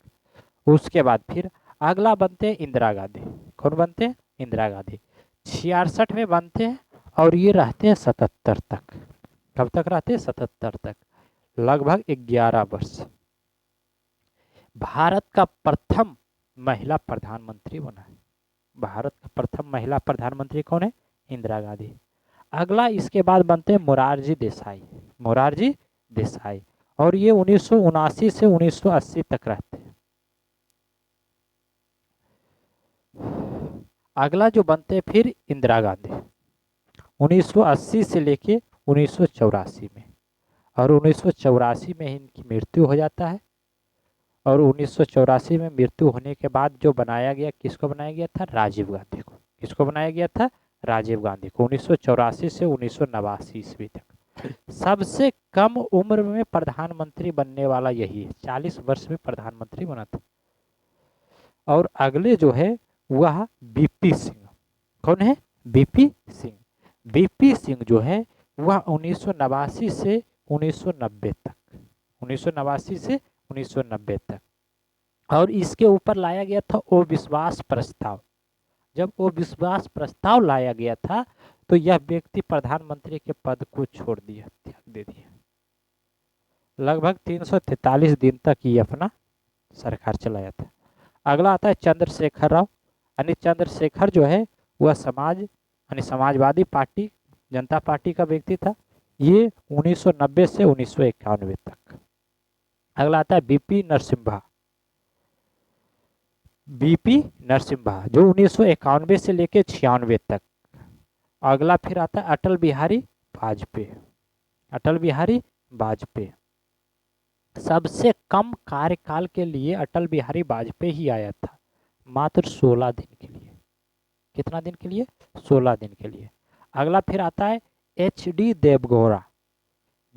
उसके बाद फिर अगला बनते हैं इंदिरा गांधी। कौन बनते हैं? इंदिरा गांधी। 66 में बनते हैं और ये रहते हैं 77 तक। कब तक रहते हैं? 77 तक। लगभग 11 वर्ष। भारत का प्रथम महिला प्रधानमंत्री बना है। भारत का प्रथम महिला प्रधानमंत्री कौन है? इंदिरा गांधी। अगला इसके बाद बनते हैं मोरारजी देसाई। मोरारजी देसाई। और ये 1979 से 1980 तक रहते हैं। अगला जो बनते हैं फिर इंदिरा गांधी 1980 से लेके 1984 में। और 1984 में इनकी मृत्यु हो जाता है। और 1984 में मृत्यु होने के बाद जो बनाया गया, किसको बनाया गया था? राजीव गांधी को। किसको बनाया गया था? राजीव गांधी को 1984 से 1989 ईस्वी तक। सबसे कम उम्र में प्रधानमंत्री बनने वाला यही है, 40 वर्ष में प्रधानमंत्री बना था। और अगले जो है वह बीपी सिंह। कौन है? बीपी सिंह। बीपी सिंह जो है वह 1989 से 1990 तक, 1989 से 1990 तक। और इसके ऊपर लाया गया था अविश्वास प्रस्ताव। जब अविश्वास प्रस्ताव लाया गया था तो यह व्यक्ति प्रधानमंत्री के पद को छोड़ दिया, त्याग दे दिया। लगभग 343 दिन तक ये अपना सरकार चलाया था। अगला आता है चंद्रशेखर राव। यानी चंद्रशेखर जो है वह समाजवादी पार्टी, जनता पार्टी का व्यक्ति था। ये 1990 से 1991 तक। अगला आता है बीपी नरसिम्हा। बीपी नरसिम्हा जो 1991 से लेकर 96 तक। अगला फिर आता है अटल बिहारी वाजपेयी। अटल बिहारी वाजपेयी सबसे कम कार्यकाल के लिए अटल बिहारी वाजपेयी ही आया था, मात्र 16 दिन के लिए। कितना दिन के लिए? 16 दिन के लिए। अगला फिर आता है HD देवगौड़ा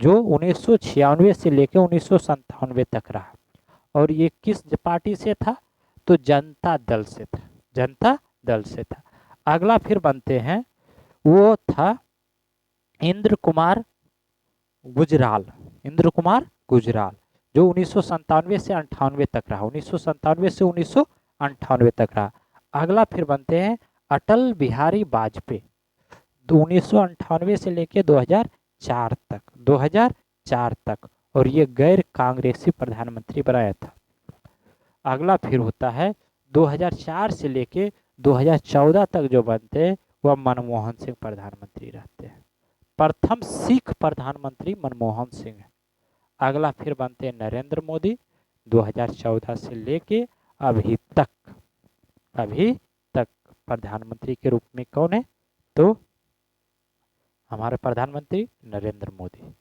जो 1996 से लेकर 1997 तक रहा। और ये किस पार्टी से था? तो जनता दल से था, जनता दल से था। अगला फिर बनते हैं वो था इंद्र कुमार गुजराल। इंद्र कुमार गुजराल जो 1997 से 98 तक रहा, 1997 से 1998 तक रहा। अगला फिर बनते हैं अटल बिहारी वाजपेयी 1998 से लेकर 2004 तक, 2004 तक। और ये गैर कांग्रेसी प्रधानमंत्री बनाया था। अगला फिर होता है 2004 से लेके 2014 तक जो बनते हैं वह मनमोहन सिंह प्रधानमंत्री रहते हैं। प्रथम सिख प्रधानमंत्री मनमोहन सिंह है। अगला फिर बनते हैं नरेंद्र मोदी 2014 से लेके अभी तक प्रधानमंत्री के रूप में कौन है? तो हमारे प्रधानमंत्री नरेंद्र मोदी।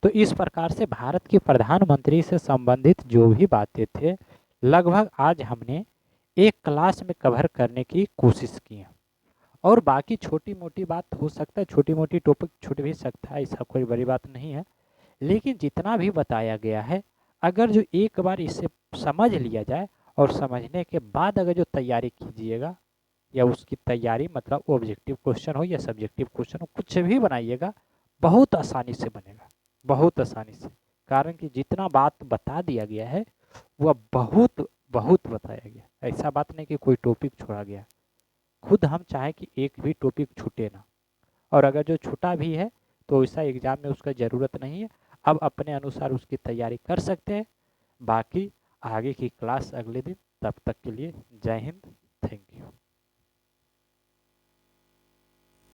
तो इस प्रकार से भारत के प्रधानमंत्री से संबंधित जो भी बातें थे लगभग आज हमने एक क्लास में कवर करने की कोशिश की है। और बाकी छोटी मोटी बात हो सकता है, छोटी मोटी टॉपिक छूट भी सकता है, ऐसा कोई बड़ी बात नहीं है। लेकिन जितना भी बताया गया है अगर जो एक बार इसे समझ लिया जाए और समझने के बाद अगर जो तैयारी कीजिएगा या उसकी तैयारी मतलब ऑब्जेक्टिव क्वेश्चन हो या सब्जेक्टिव क्वेश्चन हो, कुछ भी बनाइएगा बहुत आसानी से बनेगा, बहुत आसानी से। कारण कि जितना बात बता दिया गया है वह बहुत बताया गया, ऐसा बात नहीं कि कोई टॉपिक छोड़ा गया। खुद हम चाहें कि एक भी टॉपिक छूटे ना, और अगर जो छूटा भी है तो वैसा एग्जाम में उसका ज़रूरत नहीं है। अब अपने अनुसार उसकी तैयारी कर सकते हैं। बाकी आगे की क्लास अगले दिन, तब तक के लिए जय हिंद।